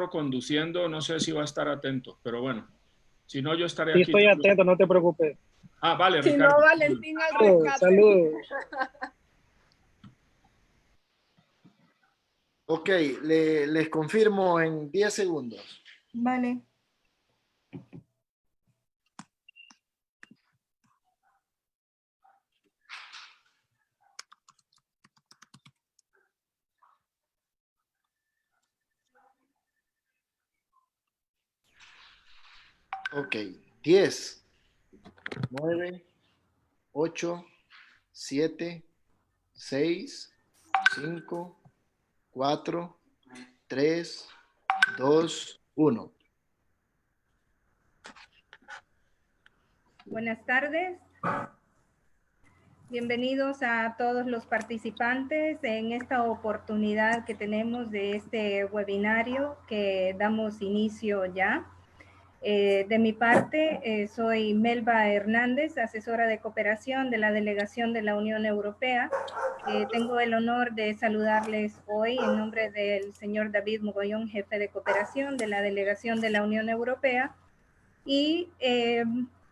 carro conduciendo, no sé si va a estar atento, pero bueno, si no, yo estaré Sí, aquí. estoy atento, no te preocupes. Ah, vale, Si Ricardo. no, Valentín al Saludos, rescate. saludos. Ok, les confirmo en 10 segundos. Vale. Ok, 10, 9, 8, 7, 6, 5, 4, 3, 2, 1. Buenas tardes. Bienvenidos a todos los participantes en esta oportunidad que tenemos de este webinario que damos inicio ya. De mi parte, soy Melba Hernández, asesora de cooperación de la Delegación de la Unión Europea. Tengo el honor de saludarles hoy en nombre del señor David Mogollón, jefe de cooperación de la Delegación de la Unión Europea. Y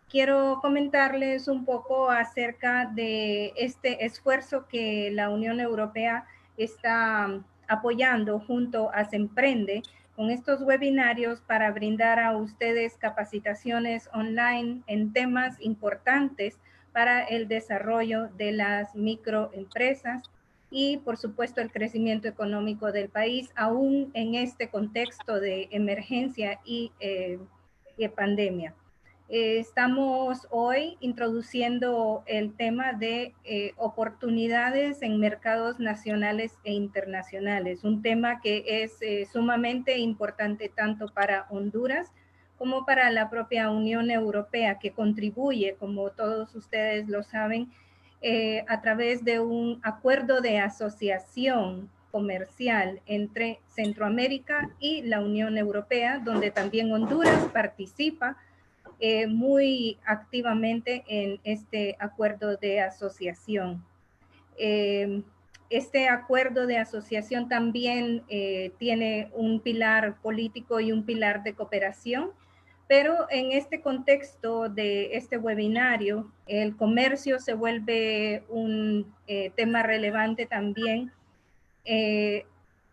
quiero comentarles un poco acerca de este esfuerzo que la Unión Europea está apoyando junto a Semprende con estos webinarios para brindar a ustedes capacitaciones online en temas importantes para el desarrollo de las microempresas y, por supuesto, el crecimiento económico del país, aún en este contexto de emergencia y pandemia. Estamos hoy introduciendo el tema de oportunidades en mercados nacionales e internacionales, un tema que es sumamente importante tanto para Honduras como para la propia Unión Europea, que contribuye, como todos ustedes lo saben, a través de un acuerdo de asociación comercial entre Centroamérica y la Unión Europea, donde también Honduras participa muy activamente en este acuerdo de asociación. Este acuerdo de asociación también tiene un pilar político y un pilar de cooperación, pero en este contexto de este webinario, el comercio se vuelve un tema relevante también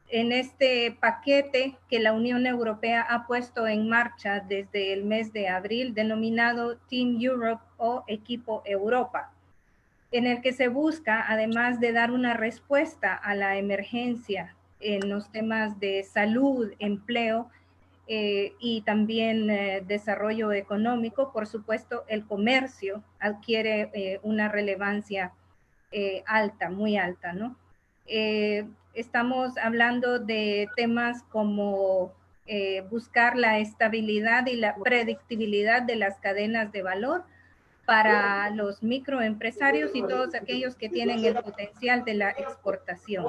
en este paquete que la Unión Europea ha puesto en marcha desde el mes de abril, denominado Team Europe o Equipo Europa, en el que se busca, además de dar una respuesta a la emergencia en los temas de salud, empleo y también desarrollo económico, por supuesto, el comercio adquiere una relevancia alta, muy alta, ¿no? Estamos hablando de temas como buscar la estabilidad y la predictibilidad de las cadenas de valor para los microempresarios y todos aquellos que tienen el potencial de la exportación.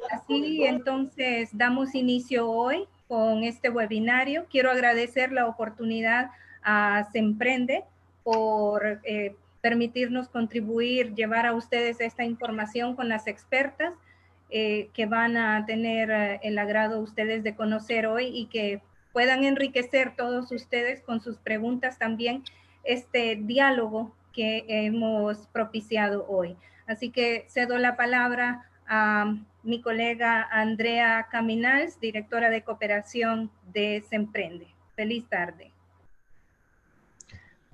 Así entonces damos inicio hoy con este webinario. Quiero agradecer la oportunidad a Semprende por permitirnos contribuir, llevar a ustedes esta información con las expertas que van a tener el agrado ustedes de conocer hoy y que puedan enriquecer todos ustedes con sus preguntas también este diálogo que hemos propiciado hoy. Así que cedo la palabra a mi colega Andrea Caminals, directora de cooperación de Semprende. Feliz tarde.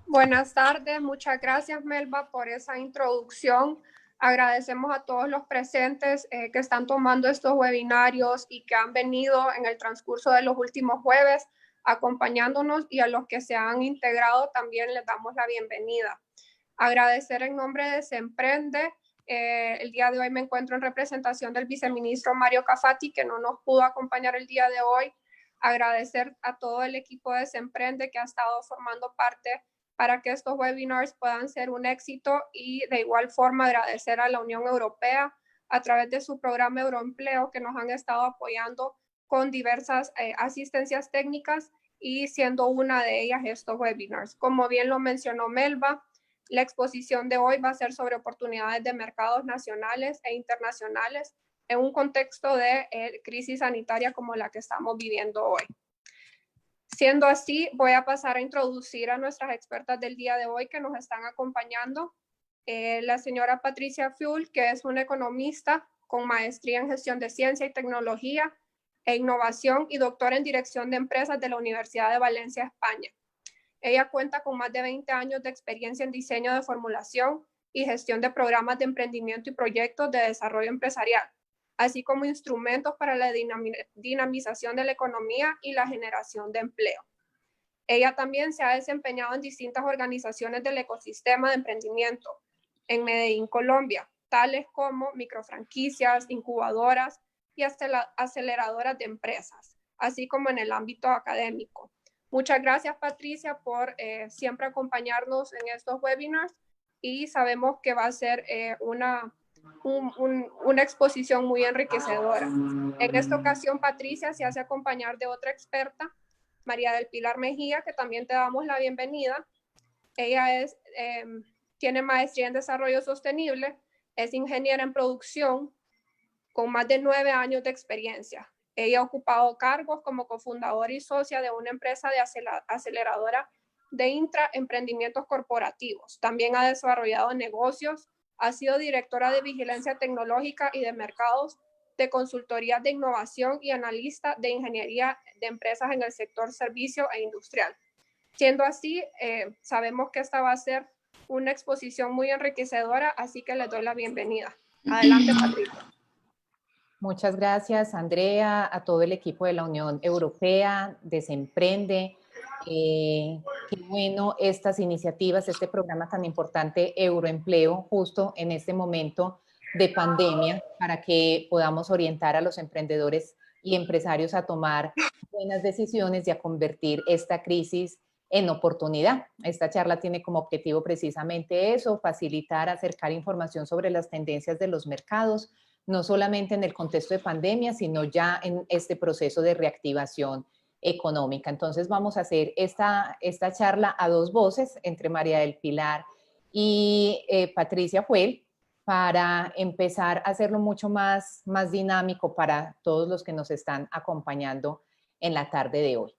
Buenas tardes, muchas gracias Melba por esa introducción. Agradecemos a todos los presentes que están tomando estos webinarios y que han venido en el transcurso de los últimos jueves acompañándonos, y a los que se han integrado también les damos la bienvenida. Agradecer en nombre de Semprende. El día de hoy me encuentro en representación del viceministro Mario Cafati, que no nos pudo acompañar el día de hoy. Agradecer a todo el equipo de Semprende que ha estado formando parte para que estos webinars puedan ser un éxito, y de igual forma agradecer a la Unión Europea a través de su programa Euroempleo, que nos han estado apoyando con diversas asistencias técnicas, y siendo una de ellas estos webinars. Como bien lo mencionó Melba, la exposición de hoy va a ser sobre oportunidades de mercados nacionales e internacionales en un contexto de crisis sanitaria como la que estamos viviendo hoy. Siendo así, voy a pasar a introducir a nuestras expertas del día de hoy que nos están acompañando. La señora Patricia Fiul, que es una economista con maestría en gestión de ciencia y tecnología e innovación y doctora en dirección de empresas de la Universidad de Valencia, España. Ella cuenta con más de 20 años de experiencia en diseño de formulación y gestión de programas de emprendimiento y proyectos de desarrollo empresarial, así como instrumentos para la dinamización de la economía y la generación de empleo. Ella también se ha desempeñado en distintas organizaciones del ecosistema de emprendimiento en Medellín, Colombia, tales como microfranquicias, incubadoras y aceleradoras de empresas, así como en el ámbito académico. Muchas gracias, Patricia, por siempre acompañarnos en estos webinars y sabemos que va a ser una exposición muy enriquecedora. En esta ocasión, Patricia se hace acompañar de otra experta, María del Pilar Mejía, que también te damos la bienvenida. Ella tiene maestría en desarrollo sostenible, es ingeniera en producción con más de 9 años de experiencia. Ella ha ocupado cargos como cofundadora y socia de una empresa de aceleradora de intraemprendimientos corporativos. También ha desarrollado negocios, ha sido directora de vigilancia tecnológica y de mercados, de consultoría de innovación y analista de ingeniería de empresas en el sector servicio e industrial. Siendo así, sabemos que esta va a ser una exposición muy enriquecedora, así que les doy la bienvenida. Adelante, Patricia. Muchas gracias, Andrea, a todo el equipo de la Unión Europea, Desemprende. Qué bueno estas iniciativas, este programa tan importante, Euroempleo, justo en este momento de pandemia, para que podamos orientar a los emprendedores y empresarios a tomar buenas decisiones y a convertir esta crisis en oportunidad. Esta charla tiene como objetivo precisamente eso, facilitar, acercar información sobre las tendencias de los mercados, no solamente en el contexto de pandemia, sino ya en este proceso de reactivación económica. Entonces vamos a hacer esta charla a dos voces, entre María del Pilar y Patricia Fuel, para empezar a hacerlo mucho más dinámico para todos los que nos están acompañando en la tarde de hoy.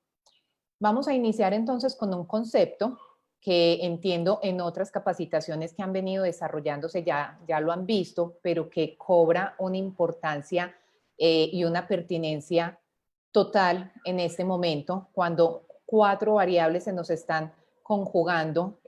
Vamos a iniciar entonces con un concepto que entiendo en otras capacitaciones que han venido desarrollándose ya lo han visto, pero que cobra una importancia y una pertinencia total en este momento, cuando 4 variables se nos están conjugando,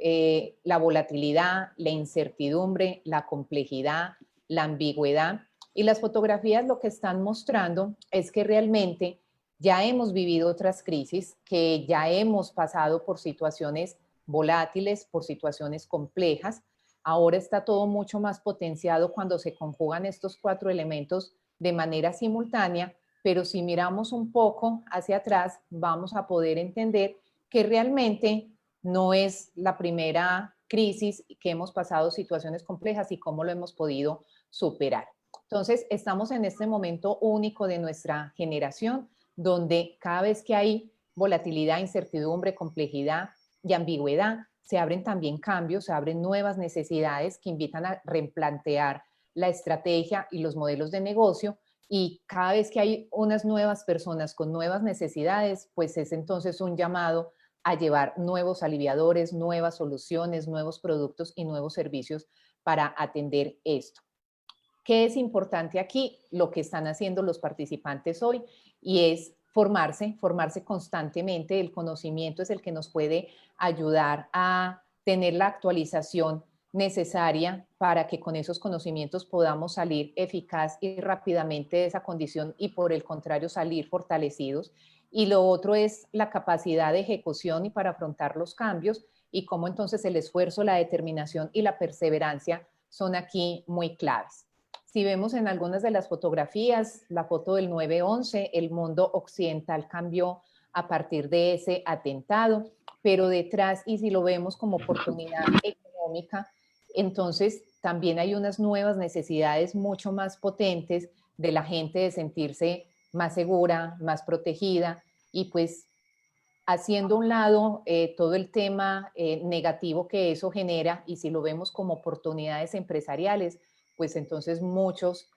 la volatilidad, la incertidumbre, la complejidad, la ambigüedad, y las fotografías lo que están mostrando es que realmente ya hemos vivido otras crisis, que ya hemos pasado por situaciones volátiles, por situaciones complejas. Ahora está todo mucho más potenciado cuando se conjugan estos 4 elementos de manera simultánea, pero si miramos un poco hacia atrás, vamos a poder entender que realmente no es la primera crisis que hemos pasado situaciones complejas y cómo lo hemos podido superar. Entonces, estamos en este momento único de nuestra generación, donde cada vez que hay volatilidad, incertidumbre, complejidad y ambigüedad, se abren también cambios, se abren nuevas necesidades que invitan a replantear la estrategia y los modelos de negocio, y cada vez que hay unas nuevas personas con nuevas necesidades, pues es entonces un llamado a llevar nuevos aliviadores, nuevas soluciones, nuevos productos y nuevos servicios para atender esto. ¿Qué es importante aquí? Lo que están haciendo los participantes hoy, y es formarse constantemente. El conocimiento es el que nos puede ayudar a tener la actualización necesaria para que con esos conocimientos podamos salir eficaz y rápidamente de esa condición y por el contrario salir fortalecidos. Y lo otro es la capacidad de ejecución y para afrontar los cambios, y cómo entonces el esfuerzo, la determinación y la perseverancia son aquí muy claves. Si vemos en algunas de las fotografías, la foto del 9/11, el mundo occidental cambió a partir de ese atentado, pero detrás, y si lo vemos como oportunidad económica, entonces también hay unas nuevas necesidades mucho más potentes de la gente de sentirse más segura, más protegida, y pues haciendo a un lado todo el tema negativo que eso genera, y si lo vemos como oportunidades empresariales, pues entonces muchos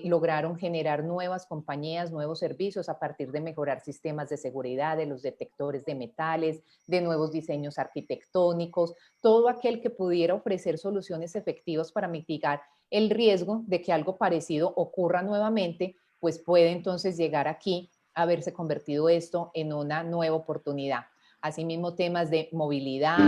lograron generar nuevas compañías, nuevos servicios a partir de mejorar sistemas de seguridad, de los detectores de metales, de nuevos diseños arquitectónicos, todo aquel que pudiera ofrecer soluciones efectivas para mitigar el riesgo de que algo parecido ocurra nuevamente, pues puede entonces llegar aquí a haberse convertido esto en una nueva oportunidad. Asimismo, temas de movilidad.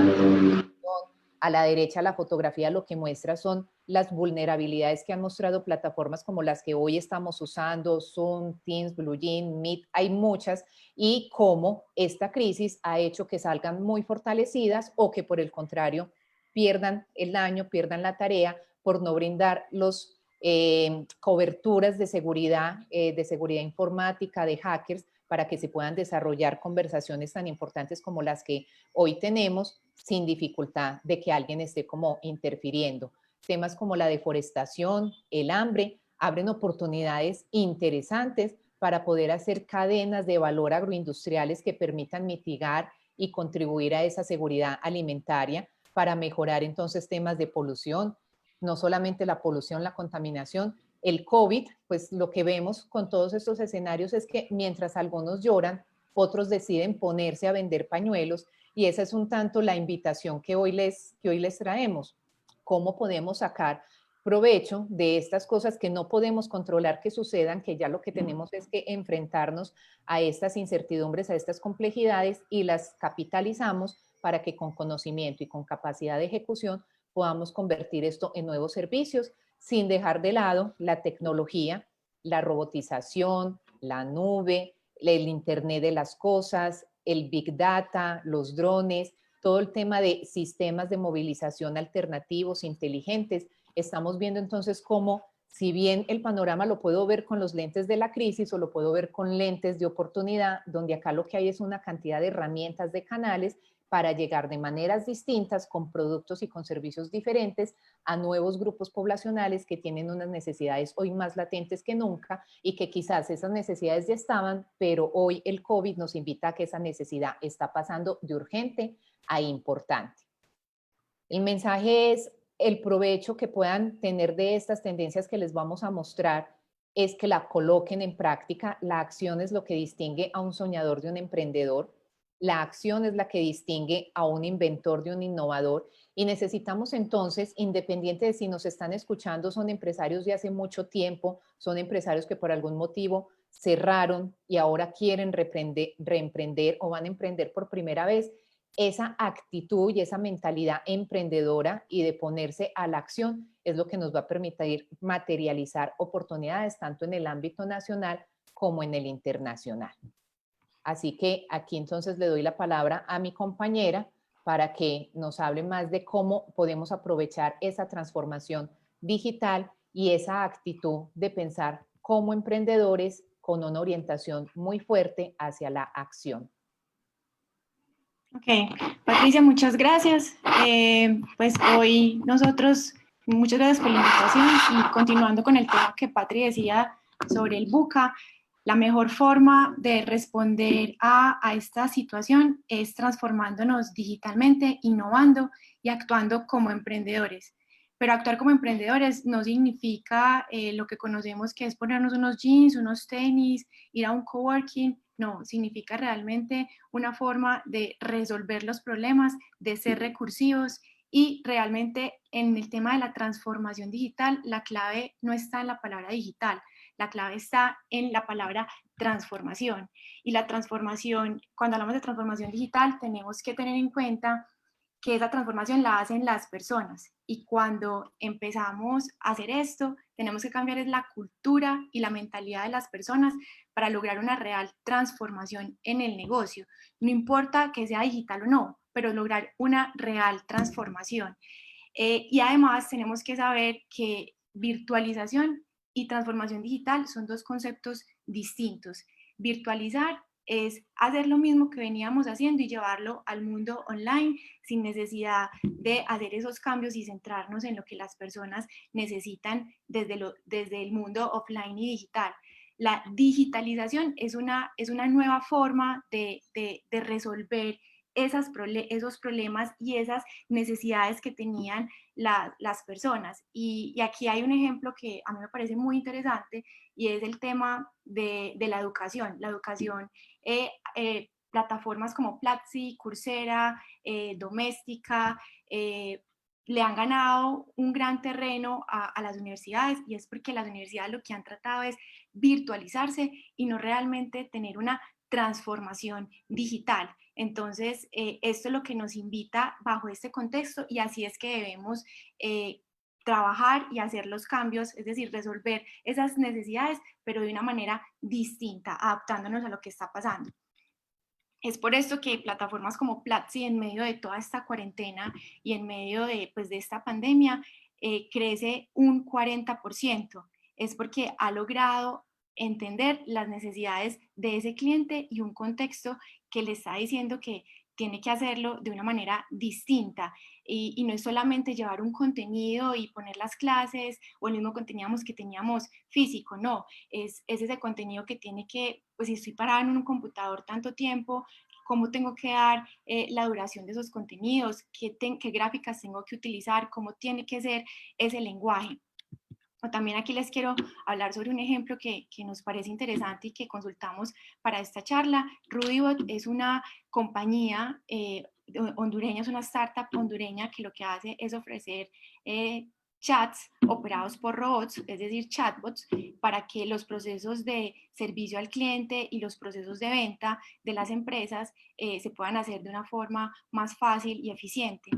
A la derecha la fotografía lo que muestra son las vulnerabilidades que han mostrado plataformas como las que hoy estamos usando, Zoom, Teams, BlueJeans, Meet, hay muchas, y cómo esta crisis ha hecho que salgan muy fortalecidas o que por el contrario pierdan el año, pierdan la tarea por no brindar los coberturas de seguridad informática, de hackers, para que se puedan desarrollar conversaciones tan importantes como las que hoy tenemos sin dificultad de que alguien esté como interfiriendo. Temas como la deforestación, el hambre, abren oportunidades interesantes para poder hacer cadenas de valor agroindustriales que permitan mitigar y contribuir a esa seguridad alimentaria para mejorar entonces temas de polución, no solamente la polución, la contaminación. El COVID, pues lo que vemos con todos estos escenarios es que mientras algunos lloran, otros deciden ponerse a vender pañuelos, y esa es un tanto la invitación que hoy les traemos. ¿Cómo podemos sacar provecho de estas cosas que no podemos controlar que sucedan, que ya lo que tenemos es que enfrentarnos a estas incertidumbres, a estas complejidades, y las capitalizamos para que con conocimiento y con capacidad de ejecución podamos convertir esto en nuevos servicios, sin dejar de lado la tecnología, la robotización, la nube, el Internet de las cosas, el Big Data, los drones, todo el tema de sistemas de movilización alternativos, inteligentes. Estamos viendo entonces cómo, si bien el panorama lo puedo ver con los lentes de la crisis o lo puedo ver con lentes de oportunidad, donde acá lo que hay es una cantidad de herramientas, de canales, para llegar de maneras distintas, con productos y con servicios diferentes, a nuevos grupos poblacionales que tienen unas necesidades hoy más latentes que nunca, y que quizás esas necesidades ya estaban, pero hoy el COVID nos invita a que esa necesidad está pasando de urgente a importante. El mensaje es: el provecho que puedan tener de estas tendencias que les vamos a mostrar es que la coloquen en práctica. La acción es lo que distingue a un soñador de un emprendedor. La acción es la que distingue a un inventor de un innovador, y necesitamos entonces, independiente de si nos están escuchando, son empresarios de hace mucho tiempo, son empresarios que por algún motivo cerraron y ahora quieren reemprender o van a emprender por primera vez, esa actitud y esa mentalidad emprendedora y de ponerse a la acción es lo que nos va a permitir materializar oportunidades tanto en el ámbito nacional como en el internacional. Así que aquí entonces le doy la palabra a mi compañera para que nos hable más de cómo podemos aprovechar esa transformación digital y esa actitud de pensar como emprendedores con una orientación muy fuerte hacia la acción. Ok, Patricia, muchas gracias. Pues hoy nosotros, muchas gracias por la invitación, y continuando con el tema que Patri decía sobre el VUCA, la mejor forma de responder a esta situación es transformándonos digitalmente, innovando y actuando como emprendedores. Pero actuar como emprendedores no significa lo que conocemos, que es ponernos unos jeans, unos tenis, ir a un coworking. No, significa realmente una forma de resolver los problemas, de ser recursivos, y realmente en el tema de la transformación digital, la clave no está en la palabra digital, la clave está en la palabra transformación. Y la transformación, cuando hablamos de transformación digital, tenemos que tener en cuenta que esa transformación la hacen las personas, y cuando empezamos a hacer esto, tenemos que cambiar la cultura y la mentalidad de las personas para lograr una real transformación en el negocio. No importa que sea digital o no, pero lograr una real transformación. Y además tenemos que saber que virtualización y transformación digital son dos conceptos distintos. Virtualizar es hacer lo mismo que veníamos haciendo y llevarlo al mundo online sin necesidad de hacer esos cambios y centrarnos en lo que las personas necesitan desde el mundo offline y digital. La digitalización es una nueva forma de resolver esos problemas y esas necesidades que tenían las personas. Y aquí hay un ejemplo que a mí me parece muy interesante y es el tema de la educación. La educación, plataformas como Platzi, Coursera, Doméstica, le han ganado un gran terreno a las universidades, y es porque las universidades lo que han tratado es virtualizarse y no realmente tener una transformación digital. Entonces, esto es lo que nos invita bajo este contexto, y así es que debemos trabajar y hacer los cambios, es decir, resolver esas necesidades, pero de una manera distinta, adaptándonos a lo que está pasando. Es por esto que plataformas como Platzi, en medio de toda esta cuarentena y en medio de, pues, de esta pandemia, crece un 40%. Es porque ha logrado entender las necesidades de ese cliente y un contexto que le está diciendo que tiene que hacerlo de una manera distinta. Y no es solamente llevar un contenido y poner las clases o el mismo contenido que teníamos físico, no, es ese contenido que tiene que, pues si estoy parada en un computador tanto tiempo, cómo tengo que dar la duración de esos contenidos, qué gráficas tengo que utilizar, cómo tiene que ser ese lenguaje. También aquí les quiero hablar sobre un ejemplo que nos parece interesante y que consultamos para esta charla. Rudibot es una compañía hondureña, es una startup hondureña que lo que hace es ofrecer chats operados por robots, es decir, chatbots, para que los procesos de servicio al cliente y los procesos de venta de las empresas se puedan hacer de una forma más fácil y eficiente.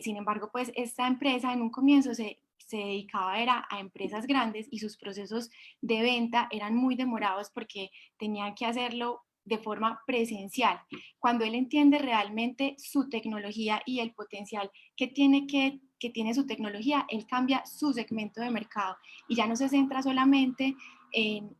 Sin embargo, pues esta empresa en un comienzo se dedicaba era a empresas grandes y sus procesos de venta eran muy demorados porque tenían que hacerlo de forma presencial. Cuando él entiende realmente su tecnología y el potencial que tiene su tecnología, él cambia su segmento de mercado y ya no se centra solamente en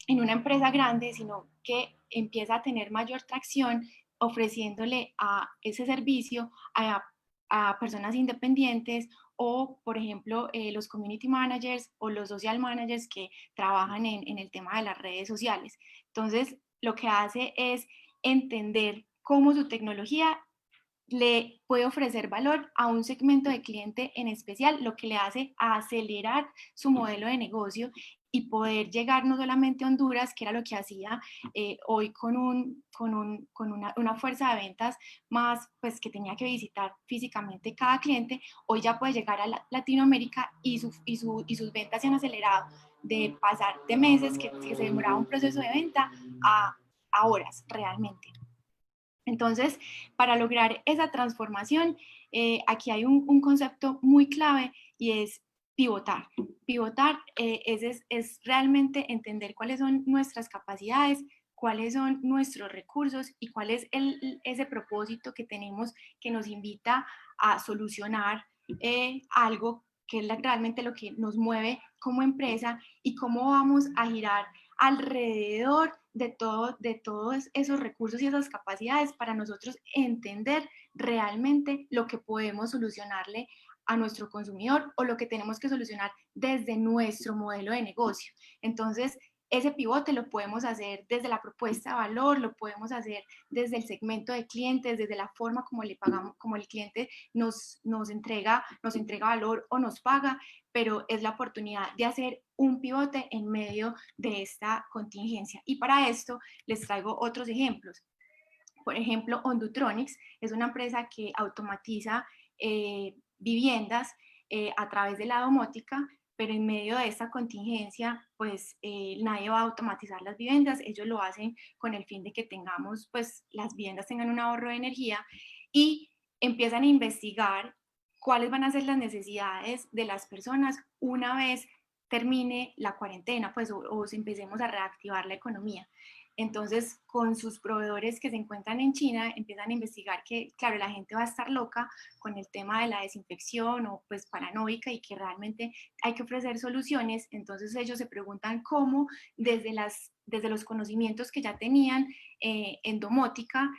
una empresa grande, sino que empieza a tener mayor tracción ofreciéndole a ese servicio a personas independientes o, por ejemplo, los community managers o los social managers que trabajan en el tema de las redes sociales. Entonces, lo que hace es entender cómo su tecnología le puede ofrecer valor a un segmento de cliente en especial, lo que le hace acelerar su modelo de negocio y poder llegar no solamente a Honduras, que era lo que hacía hoy con una fuerza de ventas más, pues que tenía que visitar físicamente cada cliente, hoy ya puede llegar a Latinoamérica y sus ventas se han acelerado de pasar de meses que se demoraba un proceso de venta a horas realmente. Entonces, para lograr esa transformación, aquí hay un concepto muy clave y es pivotar. Pivotar es realmente entender cuáles son nuestras capacidades, cuáles son nuestros recursos y cuál es ese propósito que tenemos que nos invita a solucionar algo que es realmente lo que nos mueve como empresa y cómo vamos a girar alrededor de todos esos recursos y esas capacidades para nosotros entender realmente lo que podemos solucionarle a nuestro consumidor o lo que tenemos que solucionar desde nuestro modelo de negocio. Entonces, ese pivote lo podemos hacer desde la propuesta de valor, lo podemos hacer desde el segmento de clientes, desde la forma como le pagamos, como el cliente nos entrega valor o nos paga, pero es la oportunidad de hacer un pivote en medio de esta contingencia. Y para esto les traigo otros ejemplos. Por ejemplo, Hondutronics es una empresa que automatiza viviendas a través de la domótica, pero en medio de esta contingencia, pues nadie va a automatizar las viviendas, ellos lo hacen con el fin de que tengamos, pues las viviendas tengan un ahorro de energía y empiezan a investigar cuáles van a ser las necesidades de las personas una vez termine la cuarentena, pues o empecemos a reactivar la economía. Entonces, con sus proveedores que se encuentran en China, empiezan a investigar que, claro, la gente va a estar loca con el tema de la desinfección o pues paranoica y que realmente hay que ofrecer soluciones. Entonces ellos se preguntan cómo desde los conocimientos que ya tenían en domótica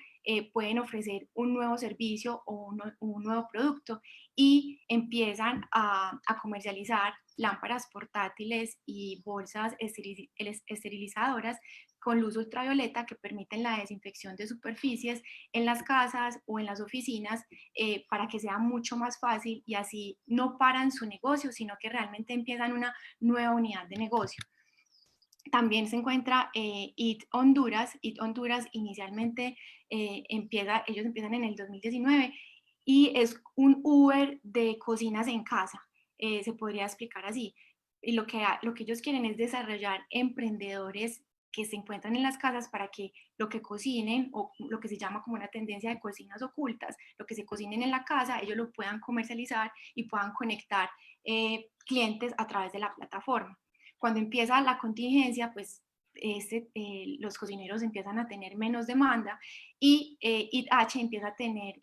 pueden ofrecer un nuevo servicio o un nuevo producto y empiezan a comercializar lámparas portátiles y bolsas esterilizadoras con luz ultravioleta que permiten la desinfección de superficies en las casas o en las oficinas para que sea mucho más fácil y así no paran su negocio, sino que realmente empiezan una nueva unidad de negocio. También se encuentra Eat Honduras. Eat Honduras inicialmente ellos empiezan en el 2019 y es un Uber de cocinas en casa, se podría explicar así. Y lo que ellos quieren es desarrollar emprendedores que se encuentran en las casas para que lo que cocinen, o lo que se llama como una tendencia de cocinas ocultas, lo que se cocinen en la casa, ellos lo puedan comercializar y puedan conectar clientes a través de la plataforma. Cuando empieza la contingencia, pues los cocineros empiezan a tener menos demanda y ITH empieza a tener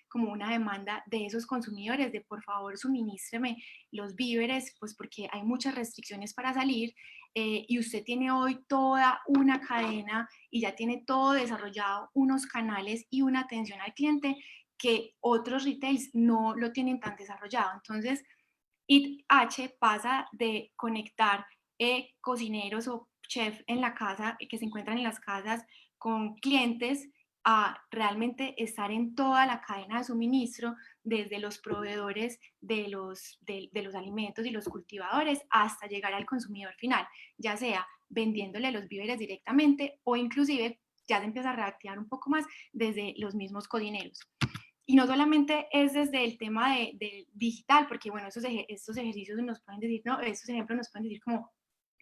como una demanda de esos consumidores de por favor suministreme los víveres, pues porque hay muchas restricciones para salir y usted tiene hoy toda una cadena y ya tiene todo desarrollado, unos canales y una atención al cliente que otros retails no lo tienen tan desarrollado. Entonces, ITH pasa de conectar cocineros o chefs en la casa, que se encuentran en las casas con clientes, a realmente estar en toda la cadena de suministro, desde los proveedores de los alimentos y los cultivadores hasta llegar al consumidor final, ya sea vendiéndole los víveres directamente o inclusive ya se empieza a reactivar un poco más desde los mismos cocineros. Y no solamente es desde el tema de digital, porque bueno, estos ejercicios nos pueden decir, no, estos ejemplos nos pueden decir como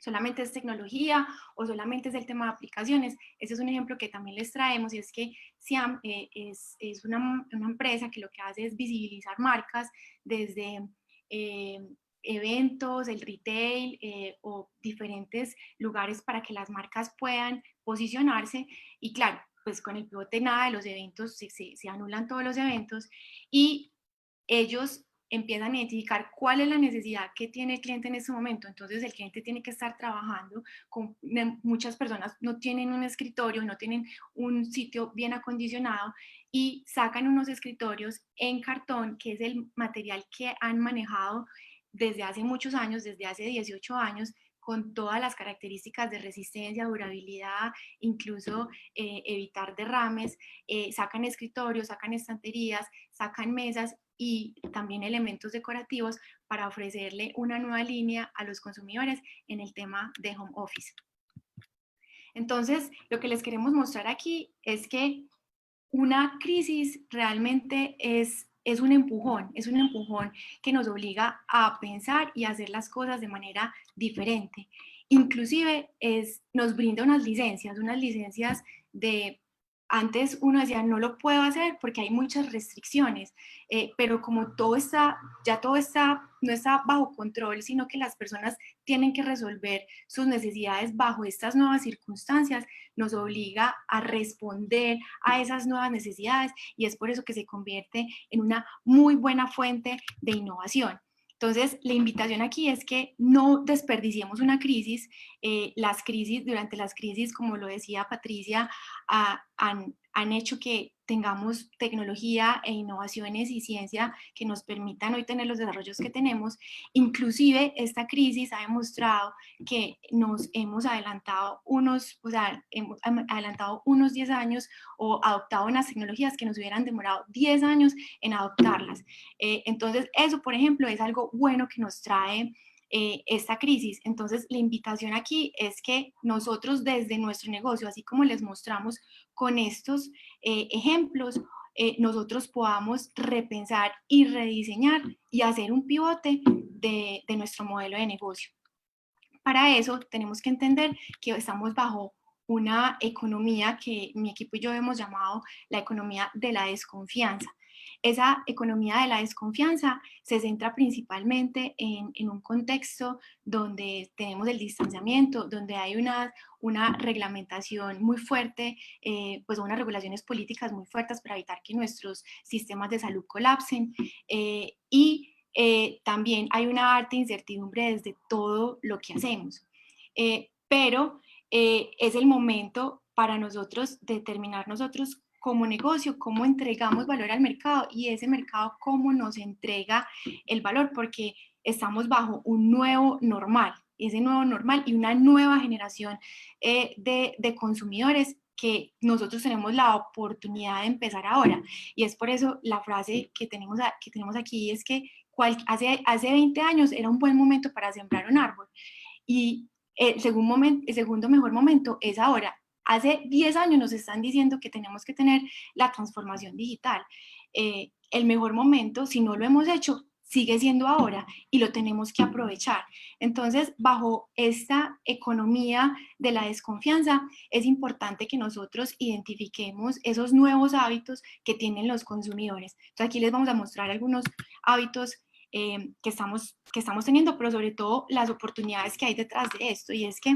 solamente es tecnología o solamente es el tema de aplicaciones. Ese es un ejemplo que también les traemos y es que Siam es una empresa que lo que hace es visibilizar marcas desde eventos, el retail o diferentes lugares para que las marcas puedan posicionarse y claro, pues con el pivote nada de los eventos, se anulan todos los eventos y ellos empiezan a identificar cuál es la necesidad que tiene el cliente en ese momento. Entonces el cliente tiene que estar trabajando con muchas personas, no tienen un escritorio, no tienen un sitio bien acondicionado y sacan unos escritorios en cartón, que es el material que han manejado desde hace muchos años, desde hace 18 años, con todas las características de resistencia, durabilidad, incluso evitar derrames, sacan escritorios, sacan estanterías, sacan mesas y también elementos decorativos para ofrecerle una nueva línea a los consumidores en el tema de home office. Entonces, lo que les queremos mostrar aquí es que una crisis realmente es un empujón que nos obliga a pensar y a hacer las cosas de manera diferente. Inclusive nos brinda unas licencias de, antes uno decía no lo puedo hacer porque hay muchas restricciones, pero como no está bajo control, sino que las personas tienen que resolver sus necesidades bajo estas nuevas circunstancias, nos obliga a responder a esas nuevas necesidades y es por eso que se convierte en una muy buena fuente de innovación. Entonces, la invitación aquí es que no desperdiciemos una crisis. Durante las crisis, como lo decía Patricia, han hecho que tengamos tecnología e innovaciones y ciencia que nos permitan hoy tener los desarrollos que tenemos. Inclusive, esta crisis ha demostrado que nos hemos adelantado unos 10 años o adoptado unas tecnologías que nos hubieran demorado 10 años en adoptarlas. Entonces, eso, por ejemplo, es algo bueno que nos trae esta crisis. Entonces, la invitación aquí es que nosotros desde nuestro negocio, así como les mostramos con estos ejemplos, nosotros podamos repensar y rediseñar y hacer un pivote de nuestro modelo de negocio. Para eso tenemos que entender que estamos bajo una economía que mi equipo y yo hemos llamado la economía de la desconfianza. Esa economía de la desconfianza se centra principalmente en un contexto donde tenemos el distanciamiento, donde hay una reglamentación muy fuerte, pues unas regulaciones políticas muy fuertes para evitar que nuestros sistemas de salud colapsen también hay una alta incertidumbre desde todo lo que hacemos. Pero es el momento para nosotros determinar nosotros como negocio, cómo entregamos valor al mercado y ese mercado cómo nos entrega el valor, porque estamos bajo un nuevo normal. ese nuevo normal y una nueva generación de consumidores que nosotros tenemos la oportunidad de empezar ahora. Y es por eso la frase que tenemos aquí es que hace 20 años era un buen momento para sembrar un árbol y el segundo mejor momento es ahora. Hace 10 años nos están diciendo que tenemos que tener la transformación digital. El mejor momento, si no lo hemos hecho, sigue siendo ahora y lo tenemos que aprovechar. Entonces, bajo esta economía de la desconfianza, es importante que nosotros identifiquemos esos nuevos hábitos que tienen los consumidores. Entonces, aquí les vamos a mostrar algunos hábitos que estamos teniendo, pero sobre todo las oportunidades que hay detrás de esto, y es que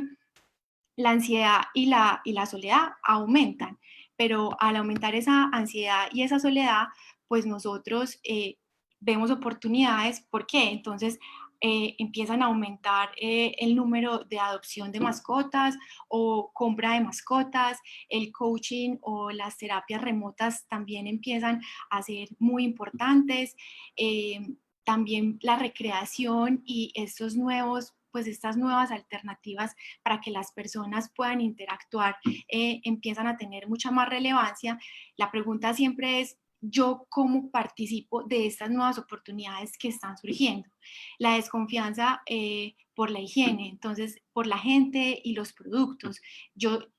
la ansiedad y la soledad aumentan, pero al aumentar esa ansiedad y esa soledad, pues nosotros vemos oportunidades. ¿Por qué? Entonces empiezan a aumentar el número de adopción de mascotas o compra de mascotas, el coaching o las terapias remotas también empiezan a ser muy importantes, también la recreación y estas nuevas alternativas para que las personas puedan interactuar empiezan a tener mucha más relevancia. La pregunta siempre es, ¿yo cómo participo de estas nuevas oportunidades que están surgiendo? La desconfianza por la higiene, entonces por la gente y los productos.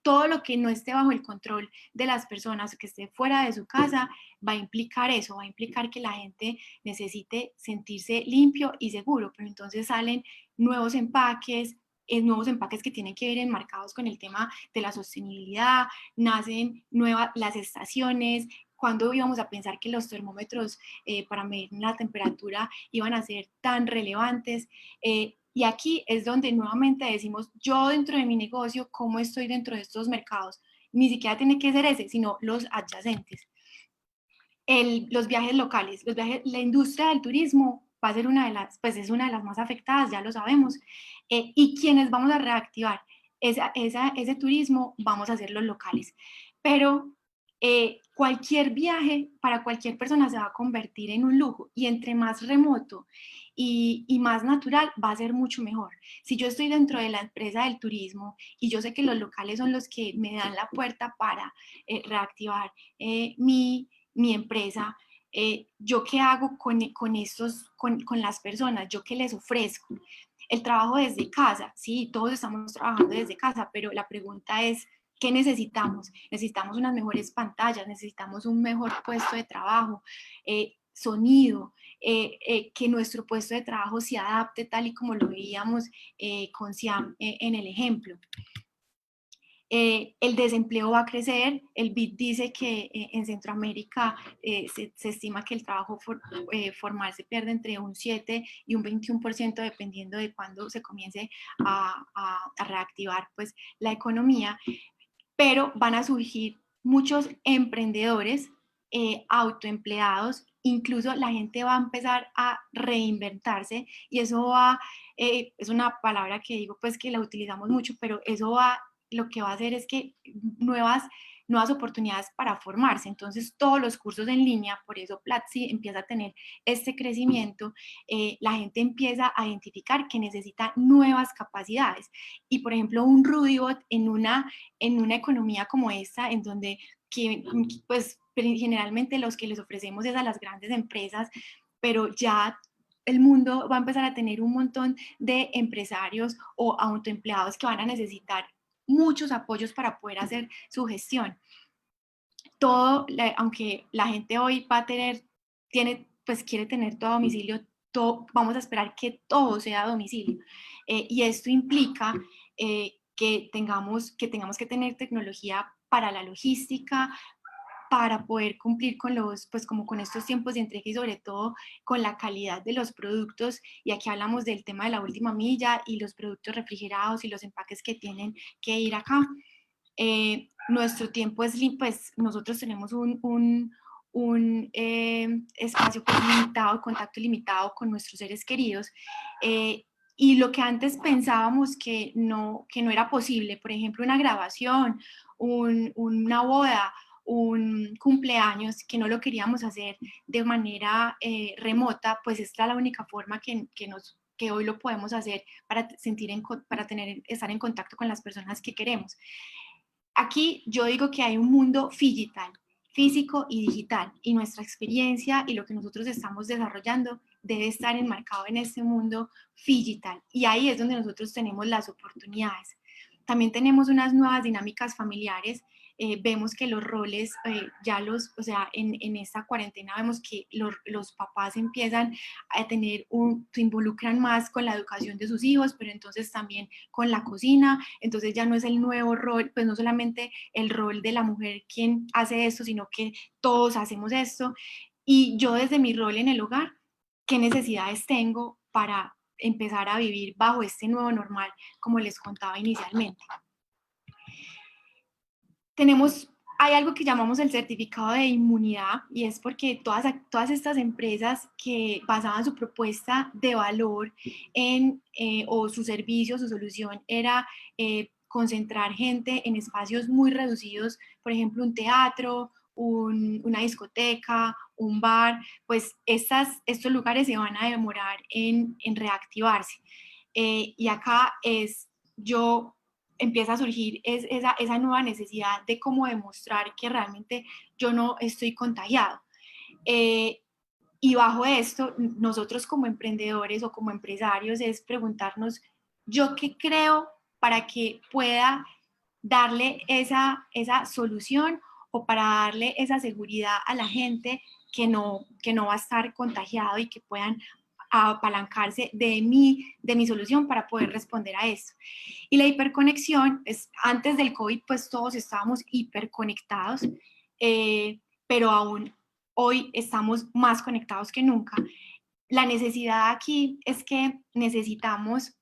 Todo lo que no esté bajo el control de las personas, que esté fuera de su casa, va a implicar eso, va a implicar que la gente necesite sentirse limpio y seguro, pero entonces salen nuevos empaques que tienen que ver enmarcados con el tema de la sostenibilidad, nacen las estaciones. ¿Cuándo íbamos a pensar que los termómetros para medir la temperatura iban a ser tan relevantes? Y aquí es donde nuevamente decimos, yo dentro de mi negocio, ¿cómo estoy dentro de estos mercados? Ni siquiera tiene que ser ese, sino los adyacentes. Los viajes locales, la industria del turismo va a ser es una de las más afectadas, ya lo sabemos, y quienes vamos a reactivar ese turismo vamos a hacer los locales, pero cualquier viaje para cualquier persona se va a convertir en un lujo, y entre más remoto y más natural va a ser mucho mejor. Si yo estoy dentro de la empresa del turismo y yo sé que los locales son los que me dan la puerta para reactivar mi empresa, ¿yo qué hago con las personas? ¿Yo qué les ofrezco? El trabajo desde casa, sí, todos estamos trabajando desde casa, pero la pregunta es, ¿qué necesitamos? Necesitamos unas mejores pantallas, necesitamos un mejor puesto de trabajo, sonido, que nuestro puesto de trabajo se adapte tal y como lo veíamos con Siam en el ejemplo. El desempleo va a crecer. El BID dice que en Centroamérica se estima que el trabajo formal se pierde entre un 7 y un 21% dependiendo de cuándo se comience a reactivar pues, la economía, pero van a surgir muchos emprendedores autoempleados. Incluso la gente va a empezar a reinventarse, y eso es una palabra que digo pues que la utilizamos mucho, pero eso lo que va a hacer es que nuevas oportunidades para formarse. Entonces todos los cursos en línea, por eso Platzi empieza a tener este crecimiento, la gente empieza a identificar que necesita nuevas capacidades, y por ejemplo un Rudibot en una economía como esta, en donde pues generalmente los que les ofrecemos es a las grandes empresas, pero ya el mundo va a empezar a tener un montón de empresarios o autoempleados que van a necesitar muchos apoyos para poder hacer su gestión. Aunque la gente hoy quiere tener todo a domicilio, vamos a esperar que todo sea a domicilio. Y esto implica que tengamos que tener tecnología para la logística, para poder cumplir con con estos tiempos de entrega y sobre todo con la calidad de los productos. Y aquí hablamos del tema de la última milla y los productos refrigerados y los empaques que tienen que ir acá. Nuestro tiempo pues nosotros tenemos un espacio limitado, contacto limitado con nuestros seres queridos, y lo que antes pensábamos que no era posible, por ejemplo una grabación, una boda, un cumpleaños, que no lo queríamos hacer de manera remota, pues esta es la única forma que nos que hoy lo podemos hacer para, estar en contacto con las personas que queremos. Aquí yo digo que hay un mundo digital, físico y digital, y nuestra experiencia y lo que nosotros estamos desarrollando debe estar enmarcado en este mundo digital, y ahí es donde nosotros tenemos las oportunidades. También tenemos unas nuevas dinámicas familiares. Vemos que los roles, en esta cuarentena vemos que los papás empiezan a se involucran más con la educación de sus hijos, pero entonces también con la cocina. Entonces ya no es el nuevo rol, pues no solamente el rol de la mujer quien hace esto, sino que todos hacemos esto. Y yo desde mi rol en el hogar, ¿qué necesidades tengo para empezar a vivir bajo este nuevo normal, como les contaba inicialmente? Hay algo que llamamos el certificado de inmunidad, y es porque todas estas empresas que basaban su propuesta de valor o su servicio, su solución era concentrar gente en espacios muy reducidos, por ejemplo, un teatro, una discoteca, un bar, pues estos lugares se van a demorar en reactivarse. Y acá empieza a surgir esa nueva necesidad de cómo demostrar que realmente yo no estoy contagiado. Y bajo esto, nosotros como emprendedores o como empresarios es preguntarnos, ¿yo qué creo para que pueda darle esa solución o para darle esa seguridad a la gente que no va a estar contagiado, y que puedan apalancarse de mi solución para poder responder a esto? Y la hiperconexión, antes del COVID, pues todos estábamos hiperconectados, pero aún hoy estamos más conectados que nunca. La necesidad aquí es que necesitamos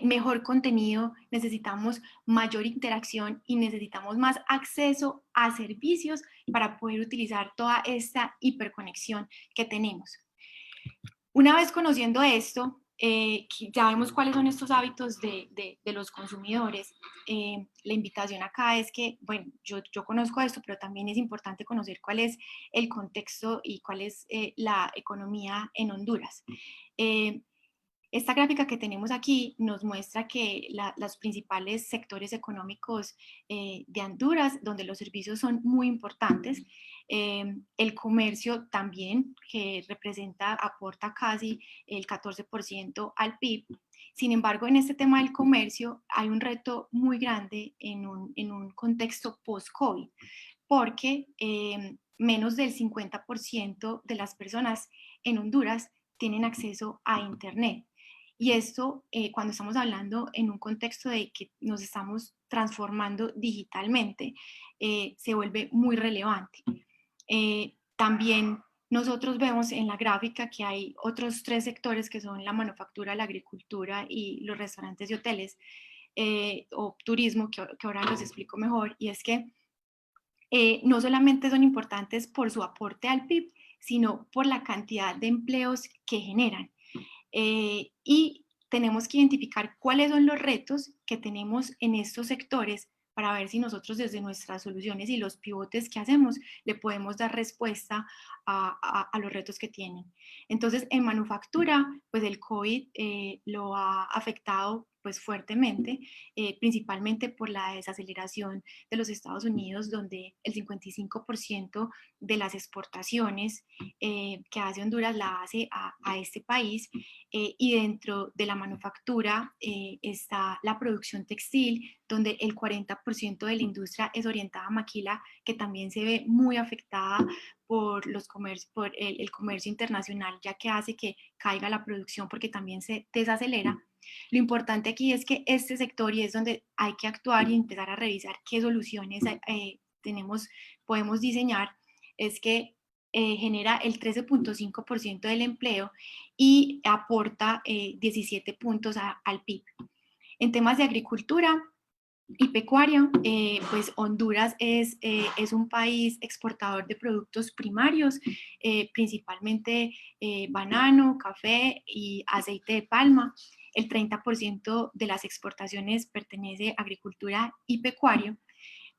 mejor contenido, necesitamos mayor interacción y necesitamos más acceso a servicios para poder utilizar toda esta hiperconexión que tenemos. Una vez conociendo esto, ya vemos cuáles son estos hábitos de los consumidores. La invitación acá es que, bueno, yo conozco esto, pero también es importante conocer cuál es el contexto y cuál es la economía en Honduras. Esta gráfica que tenemos aquí nos muestra que los principales sectores económicos de Honduras, donde los servicios son muy importantes, el comercio también, que aporta casi el 14% al PIB. Sin embargo, en este tema del comercio hay un reto muy grande en un contexto post-COVID, porque menos del 50% de las personas en Honduras tienen acceso a Internet. Y esto, cuando estamos hablando en un contexto de que nos estamos transformando digitalmente, se vuelve muy relevante. También nosotros vemos en la gráfica que hay otros 3 sectores, que son la manufactura, la agricultura y los restaurantes y hoteles, o turismo, que ahora los explico mejor. Y es que no solamente son importantes por su aporte al PIB, sino por la cantidad de empleos que generan. Y tenemos que identificar cuáles son los retos que tenemos en estos sectores para ver si nosotros desde nuestras soluciones y los pivotes que hacemos le podemos dar respuesta a los retos que tienen. Entonces, en manufactura, pues el COVID lo ha afectado pues fuertemente, principalmente por la desaceleración de los Estados Unidos, donde el 55% de las exportaciones que hace Honduras la hace a este país, y dentro de la manufactura está la producción textil, donde el 40% de la industria es orientada a maquila, que también se ve muy afectada por el comercio internacional, ya que hace que caiga la producción porque también se desacelera. Lo importante aquí es que este sector, y es donde hay que actuar y empezar a revisar qué soluciones podemos diseñar, es que genera el 13.5% del empleo y aporta 17 puntos al PIB. En temas de agricultura y pecuaria, pues Honduras es un país exportador de productos primarios, principalmente banano, café y aceite de palma. El 30% de las exportaciones pertenece a agricultura y pecuario,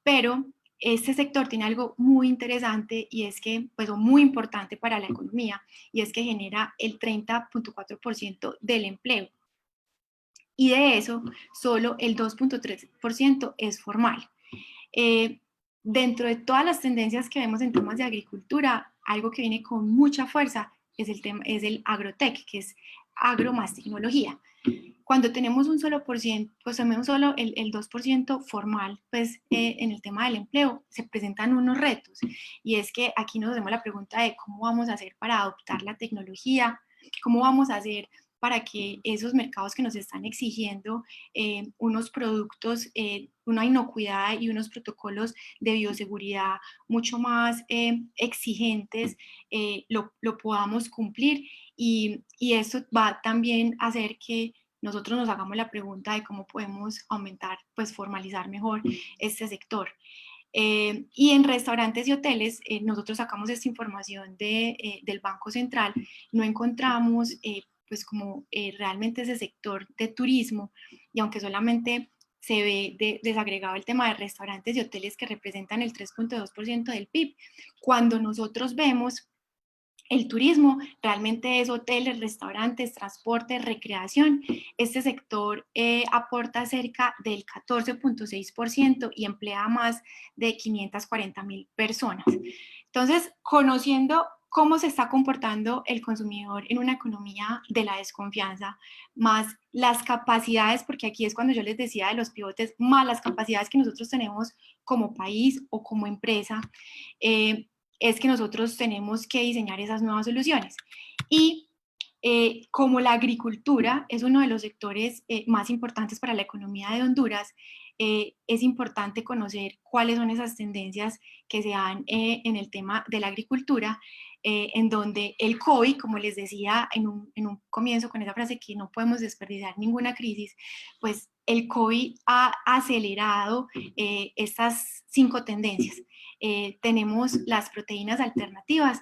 pero este sector tiene algo muy interesante y es que, pues, muy importante para la economía, y es que genera el 30.4% del empleo. Y de eso, solo el 2.3% es formal. Dentro de todas las tendencias que vemos en temas de agricultura, algo que viene con mucha fuerza es el agrotech, que es agro más tecnología. Cuando tenemos un solo por ciento, pues tenemos solo el 2% formal, pues en el tema del empleo se presentan unos retos, y es que aquí nos hacemos la pregunta de cómo vamos a hacer para adoptar la tecnología, cómo vamos a hacer para que esos mercados que nos están exigiendo unos productos, una inocuidad y unos protocolos de bioseguridad mucho más exigentes, lo podamos cumplir, y eso va también a hacer que nosotros nos hagamos la pregunta de cómo podemos aumentar, pues formalizar mejor este sector. Y en restaurantes y hoteles, nosotros sacamos esta información del Banco Central, no encontramos pues como realmente ese sector de turismo, y aunque solamente se ve desagregado el tema de restaurantes y hoteles que representan el 3.2% del PIB, cuando nosotros vemos el turismo, realmente es hoteles, restaurantes, transporte, recreación. Este sector aporta cerca del 14.6% y emplea a más de 540,000 personas. Entonces, conociendo cómo se está comportando el consumidor en una economía de la desconfianza, más las capacidades, porque aquí es cuando yo les decía de los pivotes, más las capacidades que nosotros tenemos como país o como empresa, es que nosotros tenemos que diseñar esas nuevas soluciones. Y como la agricultura es uno de los sectores más importantes para la economía de Honduras, es importante conocer cuáles son esas tendencias que se dan en el tema de la agricultura, en donde el COVID, como les decía en un comienzo con esa frase que no podemos desperdiciar ninguna crisis, pues el COVID ha acelerado estas 5 tendencias. Tenemos las proteínas alternativas.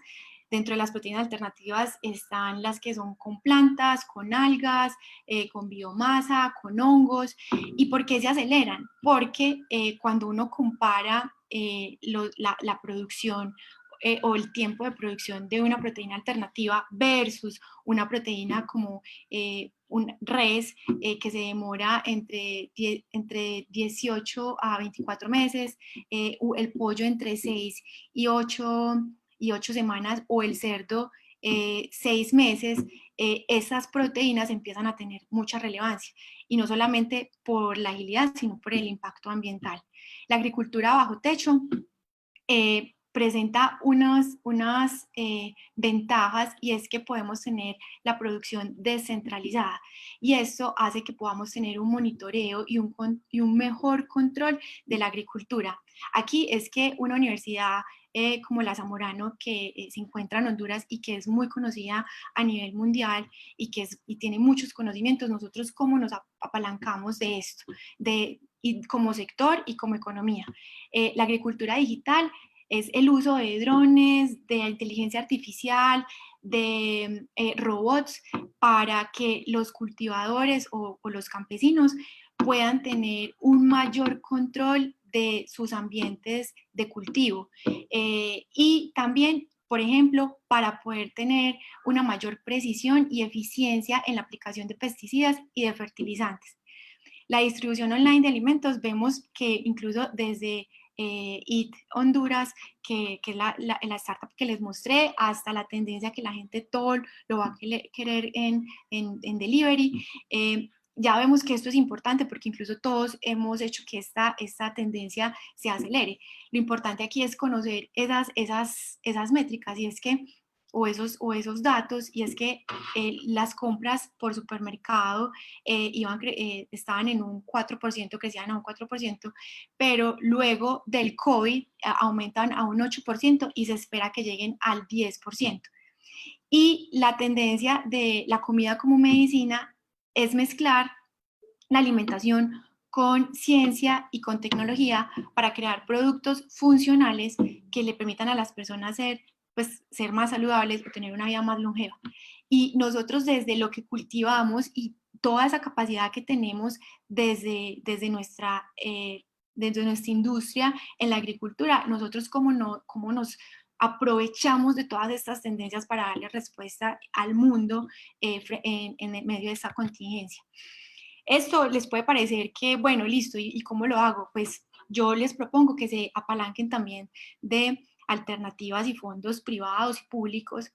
Dentro de las proteínas alternativas están las que son con plantas, con algas, con biomasa, con hongos. ¿Y por qué se aceleran? Porque cuando uno compara la producción o el tiempo de producción de una proteína alternativa versus una proteína como un res, que se demora entre 18 a 24 meses, el pollo entre 6 y 8 semanas, o el cerdo 6 meses, esas proteínas empiezan a tener mucha relevancia, y no solamente por la agilidad, sino por el impacto ambiental. La agricultura bajo techo presenta unas ventajas, y es que podemos tener la producción descentralizada, y esto hace que podamos tener un monitoreo y un mejor control de la agricultura. Aquí es que una universidad como la Zamorano, que se encuentra en Honduras y que es muy conocida a nivel mundial y tiene muchos conocimientos, nosotros cómo nos apalancamos de esto, y como sector y como economía. La agricultura digital es el uso de drones, de inteligencia artificial, de robots, para que los cultivadores o los campesinos puedan tener un mayor control de sus ambientes de cultivo. Y también, por ejemplo, para poder tener una mayor precisión y eficiencia en la aplicación de pesticidas y de fertilizantes. La distribución online de alimentos, vemos que incluso desde Eat Honduras, que es la startup que les mostré, hasta la tendencia que la gente todo lo va a querer en delivery, ya vemos que esto es importante, porque incluso todos hemos hecho que esta tendencia se acelere. Lo importante aquí es conocer esas métricas, y es que o esos datos, y es que las compras por supermercado estaban en un 4%, crecían a un 4%, pero luego del COVID aumentan a un 8%, y se espera que lleguen al 10%. Y la tendencia de la comida como medicina es mezclar la alimentación con ciencia y con tecnología para crear productos funcionales que le permitan a las personas ser más saludables o tener una vida más longeva. Y nosotros, desde lo que cultivamos y toda esa capacidad que tenemos desde nuestra de nuestra industria en la agricultura, nosotros cómo nos aprovechamos de todas estas tendencias para darle respuesta al mundo en medio de esta contingencia. Esto les puede parecer que, bueno, listo, ¿y cómo lo hago? Pues yo les propongo que se apalanquen también de alternativas y fondos privados y públicos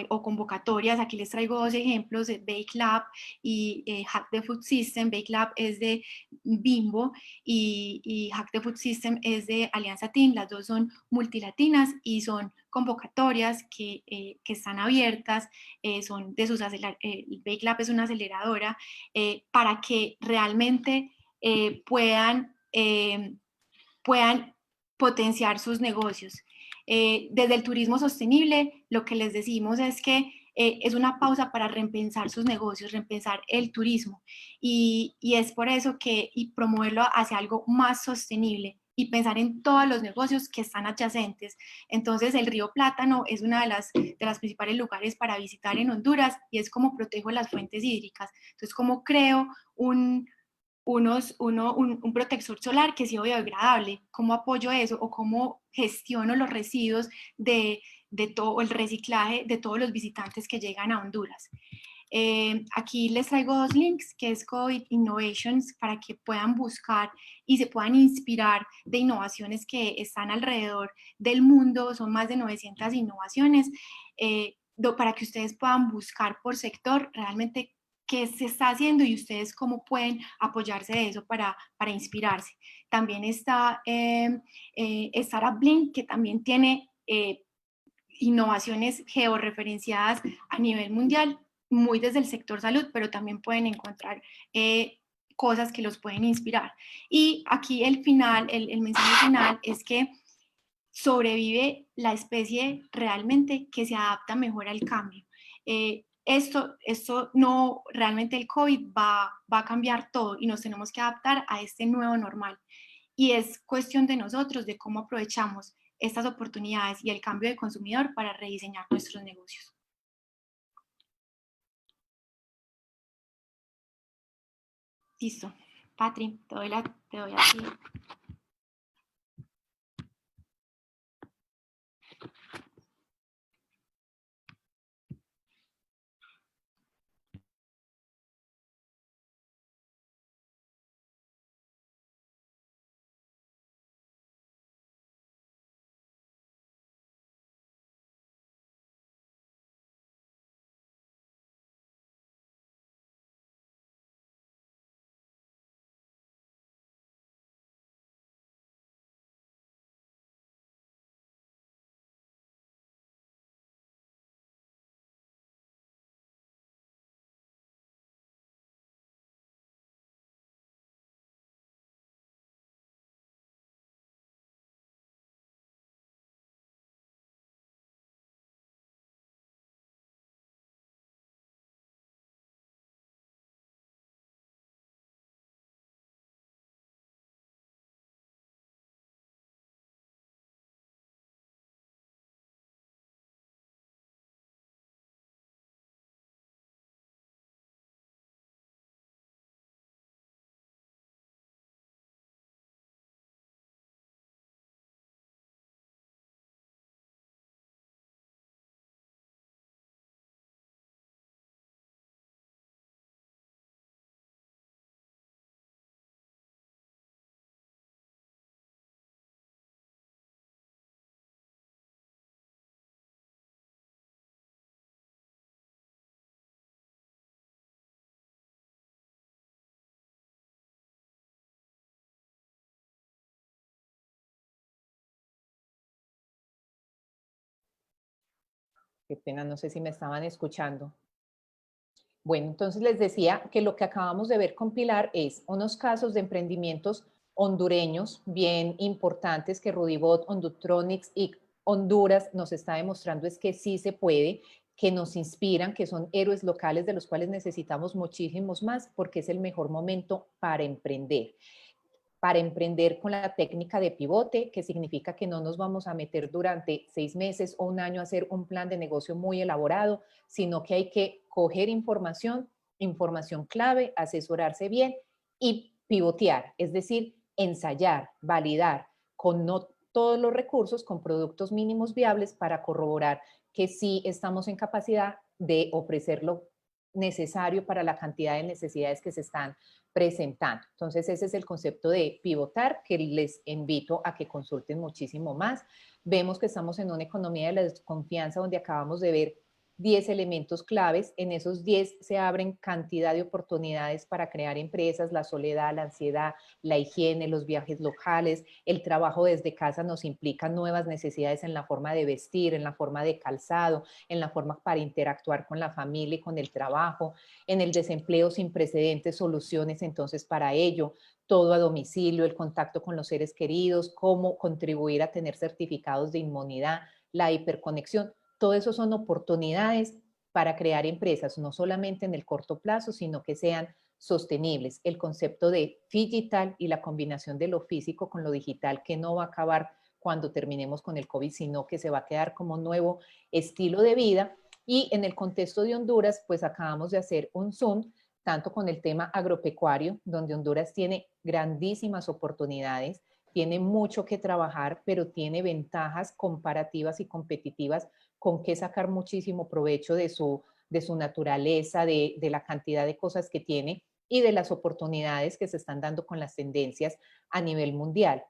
o convocatorias. Aquí les traigo dos ejemplos de Bake Lab y Hack the Food System. Bake Lab es de Bimbo y Hack the Food System es de Alianza Team. Las dos son multilatinas y son convocatorias que están abiertas, son de sus Bake Lab es una aceleradora para que realmente puedan potenciar sus negocios. Desde el turismo sostenible, lo que les decimos es que es una pausa para repensar sus negocios, repensar el turismo. Y es por eso que promoverlo hacia algo más sostenible y pensar en todos los negocios que están adyacentes. Entonces, el río Plátano es una de las principales lugares para visitar en Honduras y es como protejo las fuentes hídricas. Entonces, como creo un protector solar que sea biodegradable, cómo apoyo eso o cómo gestiono los residuos de todo el reciclaje de todos los visitantes que llegan a Honduras. Aquí les traigo dos links, que es COVID Innovations, para que puedan buscar y se puedan inspirar de innovaciones que están alrededor del mundo. Son más de 900 innovaciones, para que ustedes puedan buscar por sector realmente qué se está haciendo y ustedes cómo pueden apoyarse de eso para inspirarse. También está Startup Blink, que también tiene innovaciones georreferenciadas a nivel mundial, muy desde el sector salud, pero también pueden encontrar cosas que los pueden inspirar. Y aquí el mensaje final es que sobrevive la especie realmente que se adapta mejor al cambio. Esto no, realmente el COVID va a cambiar todo y nos tenemos que adaptar a este nuevo normal. Y es cuestión de nosotros, de cómo aprovechamos estas oportunidades y el cambio de consumidor para rediseñar nuestros negocios. Listo. Patri, te doy a ti. Qué pena, no sé si me estaban escuchando. Bueno, entonces les decía que lo que acabamos de ver con Pilar es unos casos de emprendimientos hondureños bien importantes que Rudibot, Hondutronics y Honduras nos está demostrando es que sí se puede, que nos inspiran, que son héroes locales de los cuales necesitamos muchísimos más porque es el mejor momento para emprender con la técnica de pivote, que significa que no nos vamos a meter durante 6 meses o un año a hacer un plan de negocio muy elaborado, sino que hay que coger información clave, asesorarse bien y pivotear, es decir, ensayar, validar con no todos los recursos, con productos mínimos viables para corroborar que sí estamos en capacidad de ofrecer lo necesario para la cantidad de necesidades que se están presentando. Entonces ese es el concepto de pivotar, que les invito a que consulten muchísimo más. Vemos que estamos en una economía de la desconfianza donde acabamos de ver 10 elementos claves. En esos 10 se abren cantidad de oportunidades para crear empresas, la soledad, la ansiedad, la higiene, los viajes locales, el trabajo desde casa nos implica nuevas necesidades en la forma de vestir, en la forma de calzado, en la forma para interactuar con la familia y con el trabajo, en el desempleo sin precedentes, soluciones entonces para ello, todo a domicilio, el contacto con los seres queridos, cómo contribuir a tener certificados de inmunidad, la hiperconexión. Todo eso son oportunidades para crear empresas, no solamente en el corto plazo, sino que sean sostenibles. El concepto de digital y la combinación de lo físico con lo digital, que no va a acabar cuando terminemos con el COVID, sino que se va a quedar como nuevo estilo de vida. Y en el contexto de Honduras, pues acabamos de hacer un Zoom, tanto con el tema agropecuario, donde Honduras tiene grandísimas oportunidades, tiene mucho que trabajar, pero tiene ventajas comparativas y competitivas con qué sacar muchísimo provecho de su naturaleza, de la cantidad de cosas que tiene y de las oportunidades que se están dando con las tendencias a nivel mundial.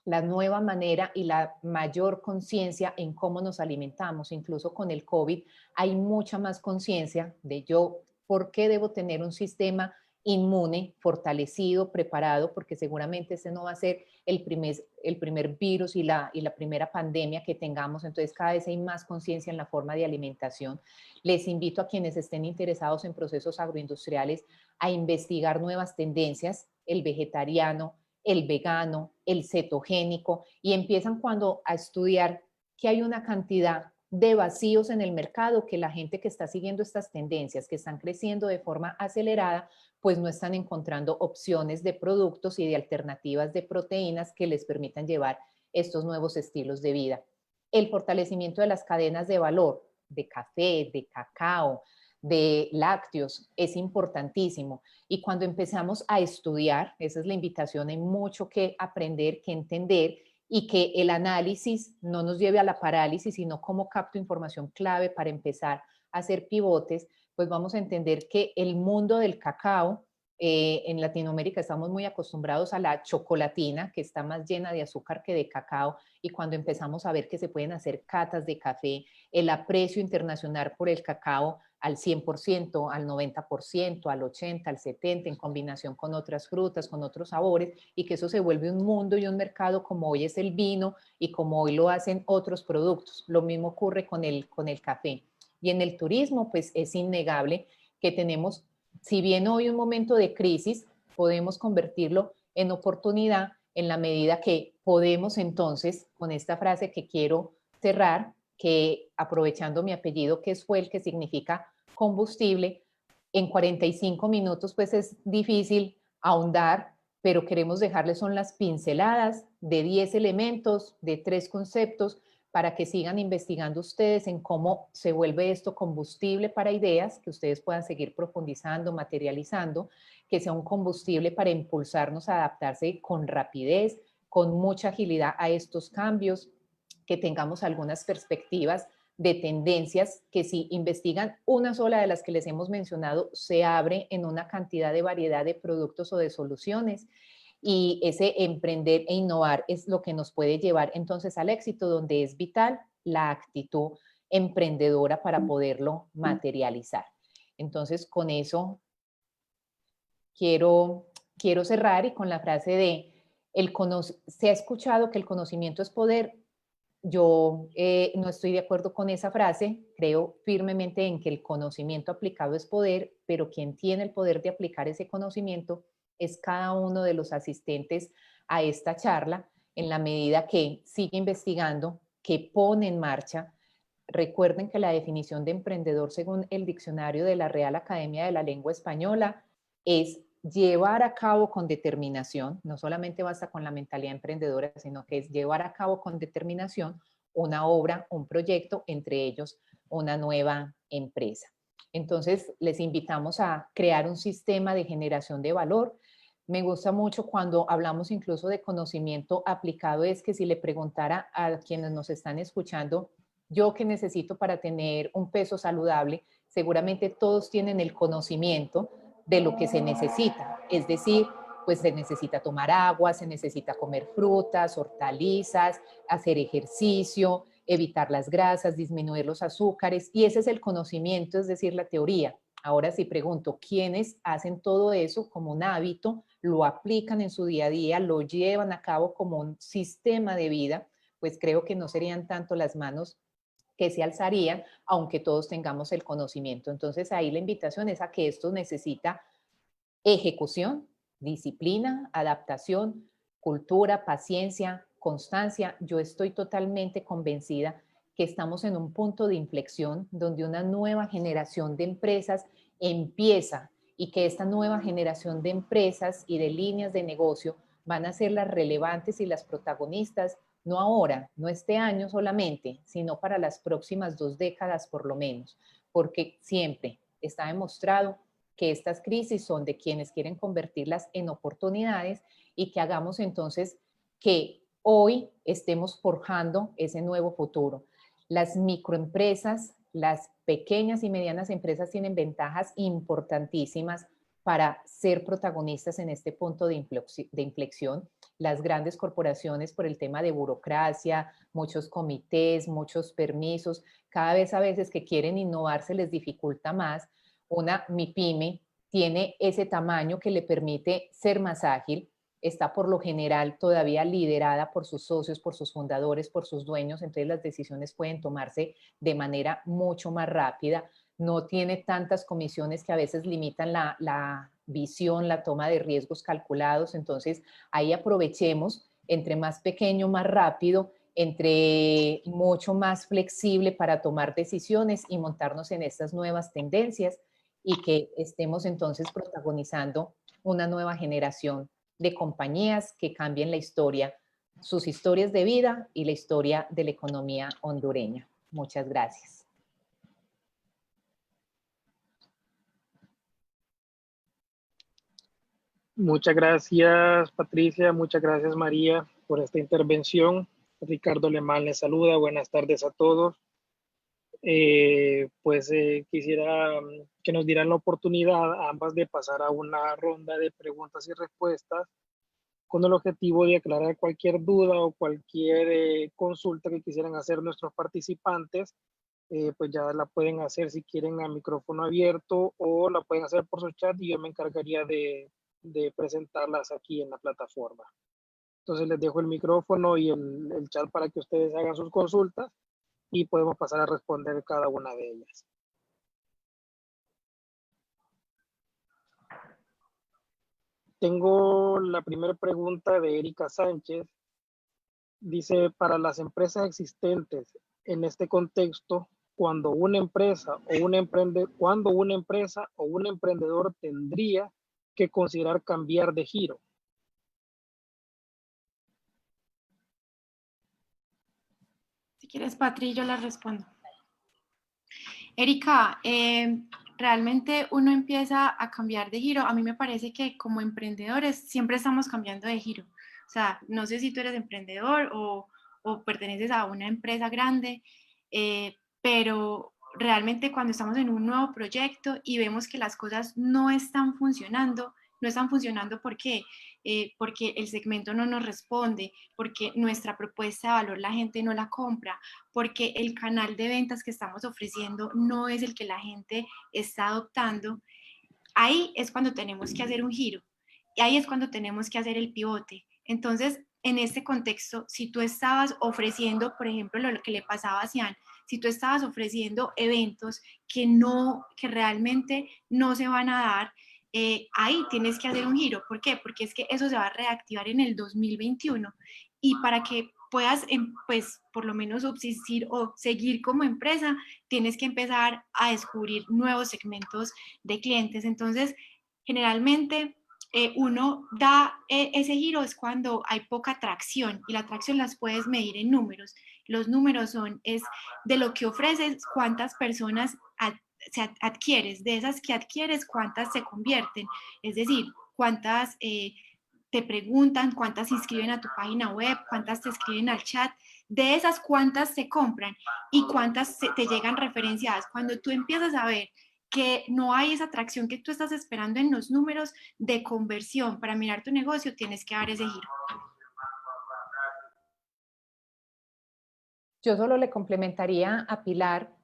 La nueva manera y la mayor conciencia en cómo nos alimentamos, incluso con el COVID, hay mucha más conciencia de yo, ¿por qué debo tener un sistema inmune, fortalecido, preparado? Porque seguramente ese no va a ser el primer virus y la primera pandemia que tengamos, entonces cada vez hay más conciencia en la forma de alimentación. Les invito a quienes estén interesados en procesos agroindustriales a investigar nuevas tendencias, el vegetariano, el vegano, el cetogénico, y empiezan cuando a estudiar que hay una cantidad de vacíos en el mercado, que la gente que está siguiendo estas tendencias, que están creciendo de forma acelerada, pues no están encontrando opciones de productos y de alternativas de proteínas que les permitan llevar estos nuevos estilos de vida. El fortalecimiento de las cadenas de valor, de café, de cacao, de lácteos, es importantísimo. Y cuando empezamos a estudiar, esa es la invitación, hay mucho que aprender, que entender, y que el análisis no nos lleve a la parálisis, sino cómo capto información clave para empezar a hacer pivotes, pues vamos a entender que el mundo del cacao, en Latinoamérica estamos muy acostumbrados a la chocolatina, que está más llena de azúcar que de cacao, y cuando empezamos a ver que se pueden hacer catas de café, el aprecio internacional por el cacao al 100%, al 90%, al 80%, al 70%, en combinación con otras frutas, con otros sabores, y que eso se vuelve un mundo y un mercado como hoy es el vino y como hoy lo hacen otros productos. Lo mismo ocurre con el café. Y en el turismo, pues es innegable que tenemos, si bien hoy un momento de crisis, podemos convertirlo en oportunidad en la medida que podemos entonces, con esta frase que quiero cerrar, que aprovechando mi apellido, que es Fuel, que significa combustible, en 45 minutos pues es difícil ahondar, pero queremos dejarles son las pinceladas de 10 elementos, de 3 conceptos, para que sigan investigando ustedes en cómo se vuelve esto combustible para ideas, que ustedes puedan seguir profundizando, materializando, que sea un combustible para impulsarnos a adaptarse con rapidez, con mucha agilidad a estos cambios, que tengamos algunas perspectivas de tendencias que si investigan una sola de las que les hemos mencionado, se abre en una cantidad de variedad de productos o de soluciones. Y ese emprender e innovar es lo que nos puede llevar entonces al éxito, donde es vital la actitud emprendedora para poderlo materializar. Entonces, con eso quiero cerrar y con la frase de se ha escuchado que el conocimiento es poder. Yo no estoy de acuerdo con esa frase, creo firmemente en que el conocimiento aplicado es poder, pero quien tiene el poder de aplicar ese conocimiento es cada uno de los asistentes a esta charla, en la medida que sigue investigando, que pone en marcha. Recuerden que la definición de emprendedor, según el diccionario de la Real Academia de la Lengua Española, es llevar a cabo con determinación, no solamente basta con la mentalidad emprendedora, sino que es llevar a cabo con determinación una obra, un proyecto, entre ellos una nueva empresa. Entonces, les invitamos a crear un sistema de generación de valor me gusta mucho cuando hablamos incluso de conocimiento aplicado, es que si le preguntara a quienes nos están escuchando, yo qué necesito para tener un peso saludable, seguramente todos tienen el conocimiento de lo que se necesita. Es decir, pues se necesita tomar agua, se necesita comer frutas, hortalizas, hacer ejercicio, evitar las grasas, disminuir los azúcares, y ese es el conocimiento, es decir, la teoría. Ahora sí pregunto, ¿quiénes hacen todo eso como un hábito, lo aplican en su día a día, lo llevan a cabo como un sistema de vida? Pues creo que no serían tanto las manos que se alzarían, aunque todos tengamos el conocimiento. Entonces ahí la invitación es a que esto necesita ejecución, disciplina, adaptación, cultura, paciencia, constancia. Yo estoy totalmente convencida que estamos en un punto de inflexión donde una nueva generación de empresas empieza, y que esta nueva generación de empresas y de líneas de negocio van a ser las relevantes y las protagonistas, no ahora, no este año solamente, sino para las próximas 2 décadas por lo menos, porque siempre está demostrado que estas crisis son de quienes quieren convertirlas en oportunidades, y que hagamos entonces que hoy estemos forjando ese nuevo futuro. Las microempresas, las pequeñas y medianas empresas tienen ventajas importantísimas para ser protagonistas en este punto de inflexión. Las grandes corporaciones, por el tema de burocracia, muchos comités, muchos permisos, cada vez a veces que quieren innovar se les dificulta más. Una MIPYME tiene ese tamaño que le permite ser más ágil, está por lo general todavía liderada por sus socios, por sus fundadores, por sus dueños, entonces las decisiones pueden tomarse de manera mucho más rápida, no tiene tantas comisiones que a veces limitan la visión, la toma de riesgos calculados. Entonces ahí aprovechemos, entre más pequeño, más rápido, entre mucho más flexible para tomar decisiones y montarnos en estas nuevas tendencias, y que estemos entonces protagonizando una nueva generación de compañías que cambien la historia, sus historias de vida y la historia de la economía hondureña. Muchas gracias. Muchas gracias, Patricia. Muchas gracias, María, por esta intervención. Ricardo Lemán les saluda. Buenas tardes a todos. Quisiera que nos dieran la oportunidad ambas de pasar a una ronda de preguntas y respuestas con el objetivo de aclarar cualquier duda o cualquier consulta que quisieran hacer nuestros participantes. Pues ya la pueden hacer si quieren a micrófono abierto, o la pueden hacer por su chat y yo me encargaría de presentarlas aquí en la plataforma. Entonces les dejo el micrófono y el chat para que ustedes hagan sus consultas y podemos pasar a responder cada una de ellas. Tengo la primera pregunta de Erika Sánchez. Dice, para las empresas existentes en este contexto, cuando una empresa o un emprendedor tendría que considerar cambiar de giro. Si quieres, Patri, yo la respondo. Erika, realmente uno empieza a cambiar de giro. A mí me parece que como emprendedores siempre estamos cambiando de giro. O sea, no sé si tú eres emprendedor o perteneces a una empresa grande, pero realmente cuando estamos en un nuevo proyecto y vemos que las cosas no están funcionando, ¿por qué? Porque el segmento no nos responde, porque nuestra propuesta de valor la gente no la compra, porque el canal de ventas que estamos ofreciendo no es el que la gente está adoptando. Ahí es cuando tenemos que hacer un giro, y ahí es cuando tenemos que hacer el pivote. Entonces, en este contexto, si tú estabas ofreciendo, por ejemplo, lo que le pasaba a Cian, si tú estabas ofreciendo eventos que realmente no se van a dar, ahí tienes que hacer un giro. ¿Por qué? Porque es que eso se va a reactivar en el 2021, y para que puedas, pues, por lo menos subsistir o seguir como empresa, tienes que empezar a descubrir nuevos segmentos de clientes. Entonces, generalmente uno da ese giro es cuando hay poca atracción, y la atracción las puedes medir en números. Los números es de lo que ofreces, cuántas personas adquieres, de esas que adquieres, cuántas se convierten. Es decir, cuántas te preguntan, cuántas se inscriben a tu página web, cuántas te escriben al chat, de esas cuántas se compran y cuántas te llegan referenciadas. Cuando tú empiezas a ver que no hay esa atracción que tú estás esperando en los números de conversión para mirar tu negocio, tienes que dar ese giro. Yo solo le complementaría a Pilar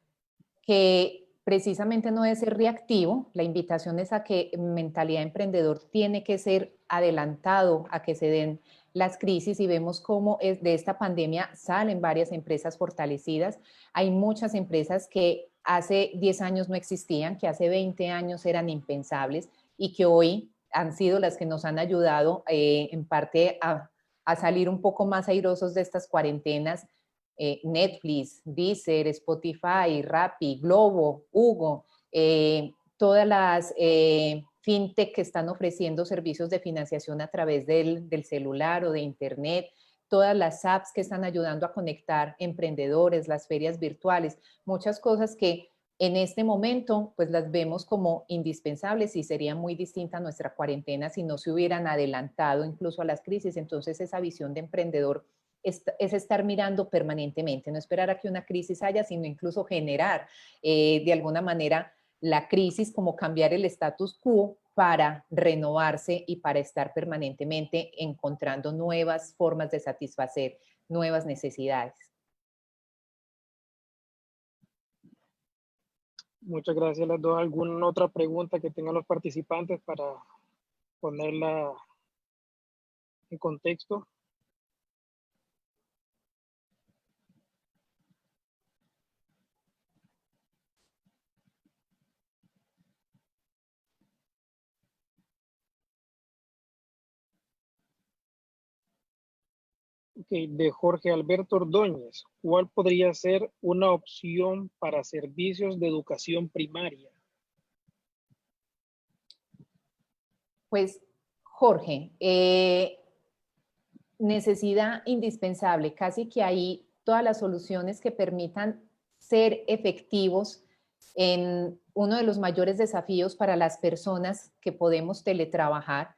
que precisamente no debe ser reactivo, la invitación es a que mentalidad emprendedor tiene que ser adelantado a que se den las crisis y vemos cómo de esta pandemia salen varias empresas fortalecidas. Hay muchas empresas que hace 10 años no existían, que hace 20 años eran impensables y que hoy han sido las que nos han ayudado en parte a salir un poco más airosos de estas cuarentenas. Netflix, Deezer, Spotify, Rappi, Globo, Hugo, todas las fintech que están ofreciendo servicios de financiación a través del celular o de internet, todas las apps que están ayudando a conectar emprendedores, las ferias virtuales, muchas cosas que en este momento pues las vemos como indispensables y sería muy distinta nuestra cuarentena si no se hubieran adelantado incluso a las crisis. Entonces esa visión de emprendedor es estar mirando permanentemente, no esperar a que una crisis haya, sino incluso generar de alguna manera la crisis, como cambiar el status quo para renovarse y para estar permanentemente encontrando nuevas formas de satisfacer nuevas necesidades. Muchas gracias. Les doy alguna otra pregunta que tengan los participantes para ponerla en contexto. Okay, de Jorge Alberto Ordóñez, ¿cuál podría ser una opción para servicios de educación primaria? Pues, Jorge, necesidad indispensable, casi que ahí todas las soluciones que permitan ser efectivos en uno de los mayores desafíos para las personas que podemos teletrabajar,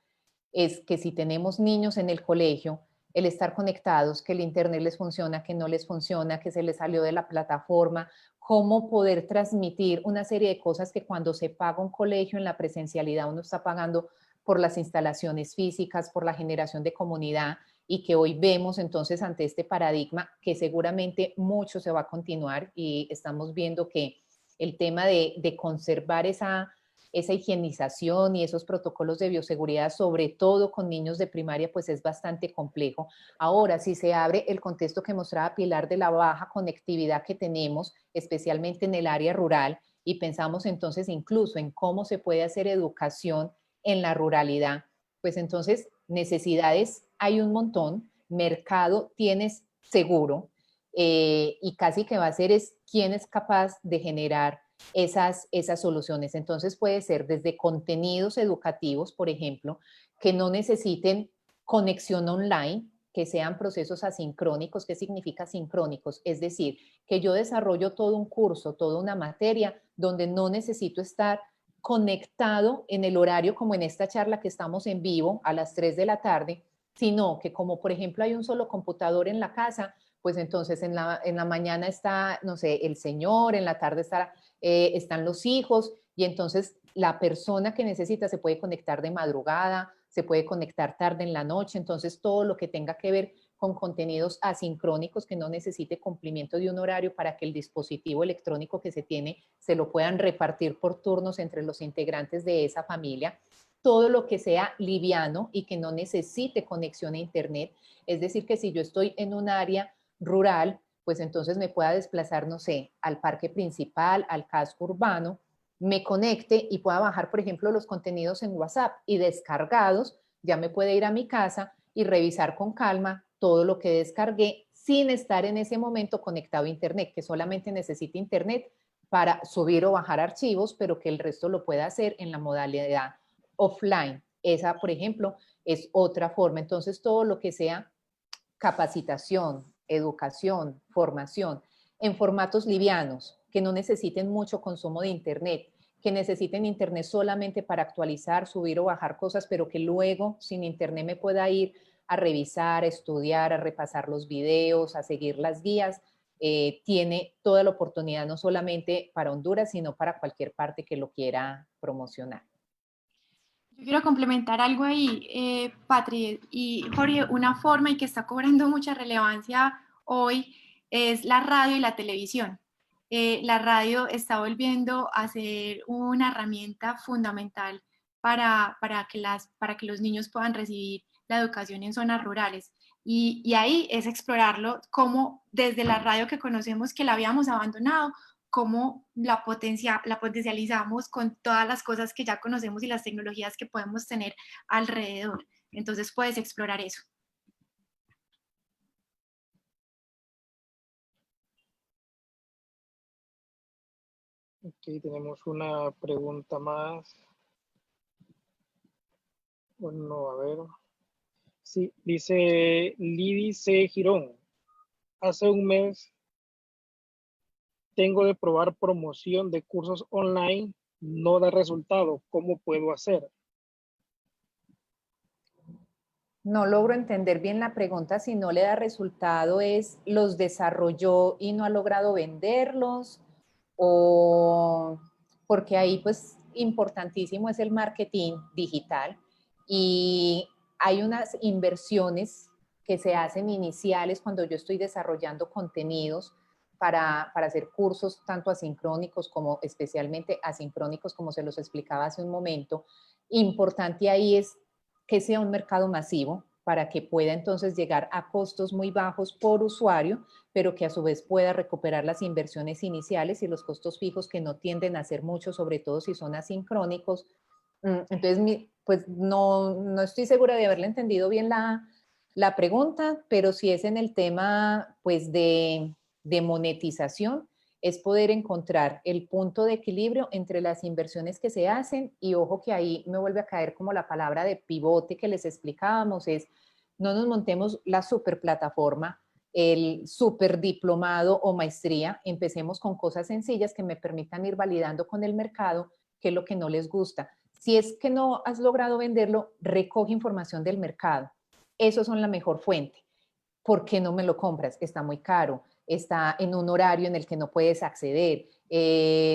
es que si tenemos niños en el colegio, el estar conectados, que el internet les funciona, que no les funciona, que se les salió de la plataforma, cómo poder transmitir una serie de cosas que cuando se paga un colegio en la presencialidad uno está pagando por las instalaciones físicas, por la generación de comunidad y que hoy vemos entonces ante este paradigma que seguramente mucho se va a continuar y estamos viendo que el tema de conservar esa higienización y esos protocolos de bioseguridad, sobre todo con niños de primaria, pues es bastante complejo. Ahora, si se abre el contexto que mostraba Pilar de la baja conectividad que tenemos, especialmente en el área rural, y pensamos entonces incluso en cómo se puede hacer educación en la ruralidad, pues entonces necesidades hay un montón, mercado tienes seguro, y casi que va a ser es quién es capaz de generar esas soluciones. Entonces puede ser desde contenidos educativos, por ejemplo, que no necesiten conexión online, que sean procesos asincrónicos. ¿Qué significa asincrónicos? Es decir, que yo desarrollo todo un curso, toda una materia donde no necesito estar conectado en el horario como en esta charla que estamos en vivo a las 3 de la tarde, sino que como por ejemplo hay un solo computador en la casa, pues entonces en la mañana está, no sé, el señor, en la tarde están los hijos y entonces la persona que necesita se puede conectar de madrugada, se puede conectar tarde en la noche, entonces todo lo que tenga que ver con contenidos asincrónicos que no necesite cumplimiento de un horario para que el dispositivo electrónico que se tiene se lo puedan repartir por turnos entre los integrantes de esa familia. Todo lo que sea liviano y que no necesite conexión a internet, es decir, que si yo estoy en un área rural, pues entonces me pueda desplazar, no sé, al parque principal, al casco urbano, me conecte y pueda bajar, por ejemplo, los contenidos en WhatsApp y descargados, ya me puede ir a mi casa y revisar con calma todo lo que descargué sin estar en ese momento conectado a internet, que solamente necesita internet para subir o bajar archivos, pero que el resto lo pueda hacer en la modalidad offline. Esa, por ejemplo, es otra forma. Entonces, todo lo que sea capacitación, educación, formación, en formatos livianos, que no necesiten mucho consumo de internet, que necesiten internet solamente para actualizar, subir o bajar cosas, pero que luego sin internet me pueda ir a revisar, a estudiar, a repasar los videos, a seguir las guías, tiene toda la oportunidad, no solamente para Honduras, sino para cualquier parte que lo quiera promocionar. Yo quiero complementar algo ahí, Patri y Jorge, una forma y que está cobrando mucha relevancia hoy es la radio y la televisión. La radio está volviendo a ser una herramienta fundamental para que los niños puedan recibir la educación en zonas rurales. Y ahí es explorarlo como desde la radio que conocemos que la habíamos abandonado, cómo la potencializamos con todas las cosas que ya conocemos y las tecnologías que podemos tener alrededor. Entonces puedes explorar eso. Aquí tenemos una pregunta más. Bueno, a ver. Sí, dice Lidy C. Girón. Hace un mes tengo de probar promoción de cursos online, no da resultado. ¿Cómo puedo hacer? No logro entender bien la pregunta. Si no le da resultado, ¿es los desarrolló y no ha logrado venderlos? O porque ahí pues importantísimo es el marketing digital y hay unas inversiones que se hacen iniciales cuando yo estoy desarrollando contenidos para hacer cursos tanto asincrónicos como especialmente asincrónicos, como se los explicaba hace un momento. Importante ahí es que sea un mercado masivo para que pueda entonces llegar a costos muy bajos por usuario, pero que a su vez pueda recuperar las inversiones iniciales y los costos fijos que no tienden a ser mucho, sobre todo si son asincrónicos. Entonces, pues no estoy segura de haberle entendido bien la pregunta, pero si es en el tema pues de monetización, es poder encontrar el punto de equilibrio entre las inversiones que se hacen y ojo que ahí me vuelve a caer como la palabra de pivote que les explicábamos, es no nos montemos la super plataforma, el super diplomado o maestría, empecemos con cosas sencillas que me permitan ir validando con el mercado qué es lo que no les gusta. Si es que no has logrado venderlo, recoge información del mercado. Esos son la mejor fuente. ¿Por qué no me lo compras? Está muy caro, está en un horario en el que no puedes acceder,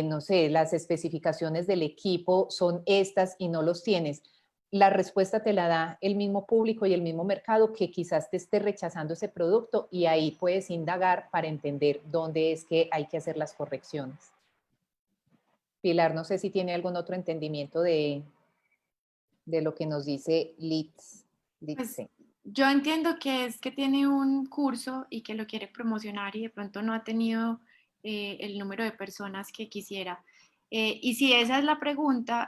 no sé, las especificaciones del equipo son estas y no los tienes. La respuesta te la da el mismo público y el mismo mercado que quizás te esté rechazando ese producto y ahí puedes indagar para entender dónde es que hay que hacer las correcciones. Pilar, no sé si tiene algún otro entendimiento de lo que nos dice Litz. Pues, yo entiendo que es que tiene un curso y que lo quiere promocionar y de pronto no ha tenido el número de personas que quisiera. Y si esa es la pregunta,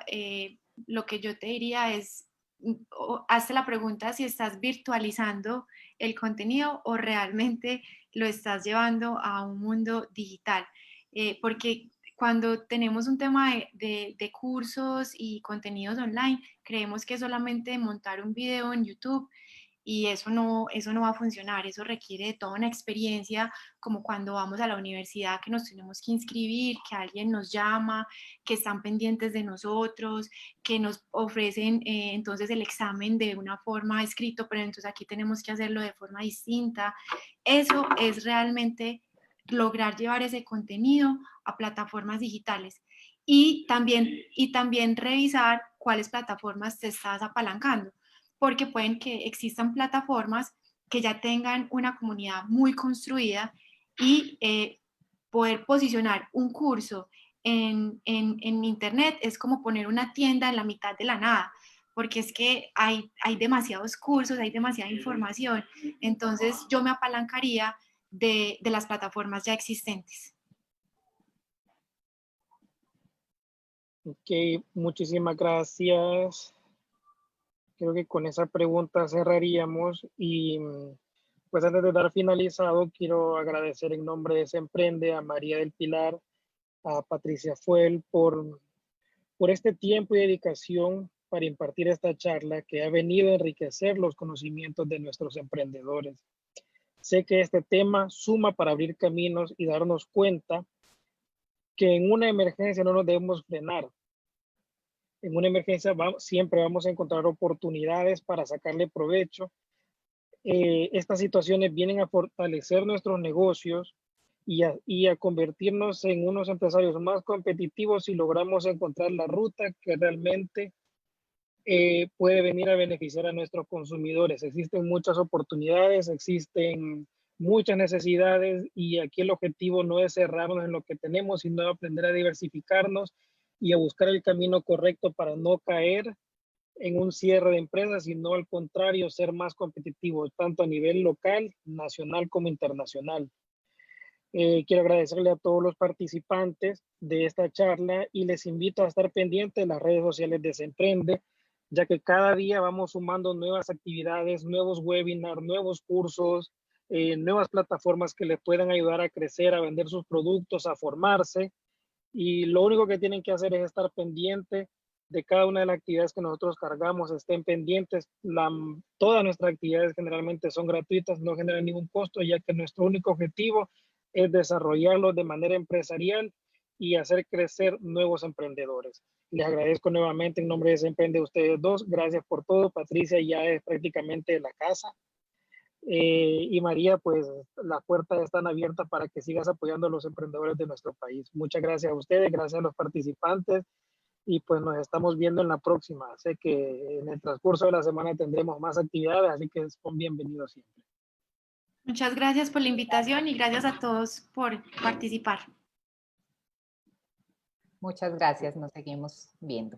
lo que yo te diría es, hazte la pregunta si estás virtualizando el contenido o realmente lo estás llevando a un mundo digital. Porque cuando tenemos un tema de cursos y contenidos online, creemos que solamente montar un video en YouTube y eso no va a funcionar, eso requiere de toda una experiencia, como cuando vamos a la universidad que nos tenemos que inscribir, que alguien nos llama, que están pendientes de nosotros, que nos ofrecen entonces el examen de una forma escrito, pero entonces aquí tenemos que hacerlo de forma distinta. Eso es realmente lograr llevar ese contenido a plataformas digitales y también revisar cuáles plataformas te estás apalancando, porque pueden que existan plataformas que ya tengan una comunidad muy construida y poder posicionar un curso en internet es como poner una tienda en la mitad de la nada, porque es que hay demasiados cursos, hay demasiada información, entonces yo me apalancaría de las plataformas ya existentes. Ok, muchísimas gracias. Creo que con esa pregunta cerraríamos y pues antes de dar finalizado, quiero agradecer en nombre de Se Emprende a María del Pilar, a Patricia Fuel por este tiempo y dedicación para impartir esta charla que ha venido a enriquecer los conocimientos de nuestros emprendedores. Sé que este tema suma para abrir caminos y darnos cuenta que en una emergencia no nos debemos frenar, En una emergencia siempre vamos a encontrar oportunidades para sacarle provecho. Estas situaciones vienen a fortalecer nuestros negocios y a convertirnos en unos empresarios más competitivos si logramos encontrar la ruta que realmente puede venir a beneficiar a nuestros consumidores. Existen muchas oportunidades, existen muchas necesidades y aquí el objetivo no es cerrarnos en lo que tenemos, sino aprender a diversificarnos y a buscar el camino correcto para no caer en un cierre de empresas, sino al contrario, ser más competitivos, tanto a nivel local, nacional como internacional. Quiero agradecerle a todos los participantes de esta charla y les invito a estar pendientes de las redes sociales de Semprende, ya que cada día vamos sumando nuevas actividades, nuevos webinars, nuevos cursos, nuevas plataformas que les puedan ayudar a crecer, a vender sus productos, a formarse. Y lo único que tienen que hacer es estar pendiente de cada una de las actividades que nosotros cargamos, estén pendientes. Todas nuestras actividades generalmente son gratuitas, no generan ningún costo, ya que nuestro único objetivo es desarrollarlo de manera empresarial y hacer crecer nuevos emprendedores. Les agradezco nuevamente en nombre de Semprende a ustedes dos. Gracias por todo. Patricia ya es prácticamente de la casa. Y María, pues las puertas están abiertas para que sigas apoyando a los emprendedores de nuestro país. Muchas gracias a ustedes, gracias a los participantes y pues nos estamos viendo en la próxima. Sé que en el transcurso de la semana tendremos más actividades, así que son bienvenidos siempre. Muchas gracias por la invitación y gracias a todos por participar. Muchas gracias, nos seguimos viendo.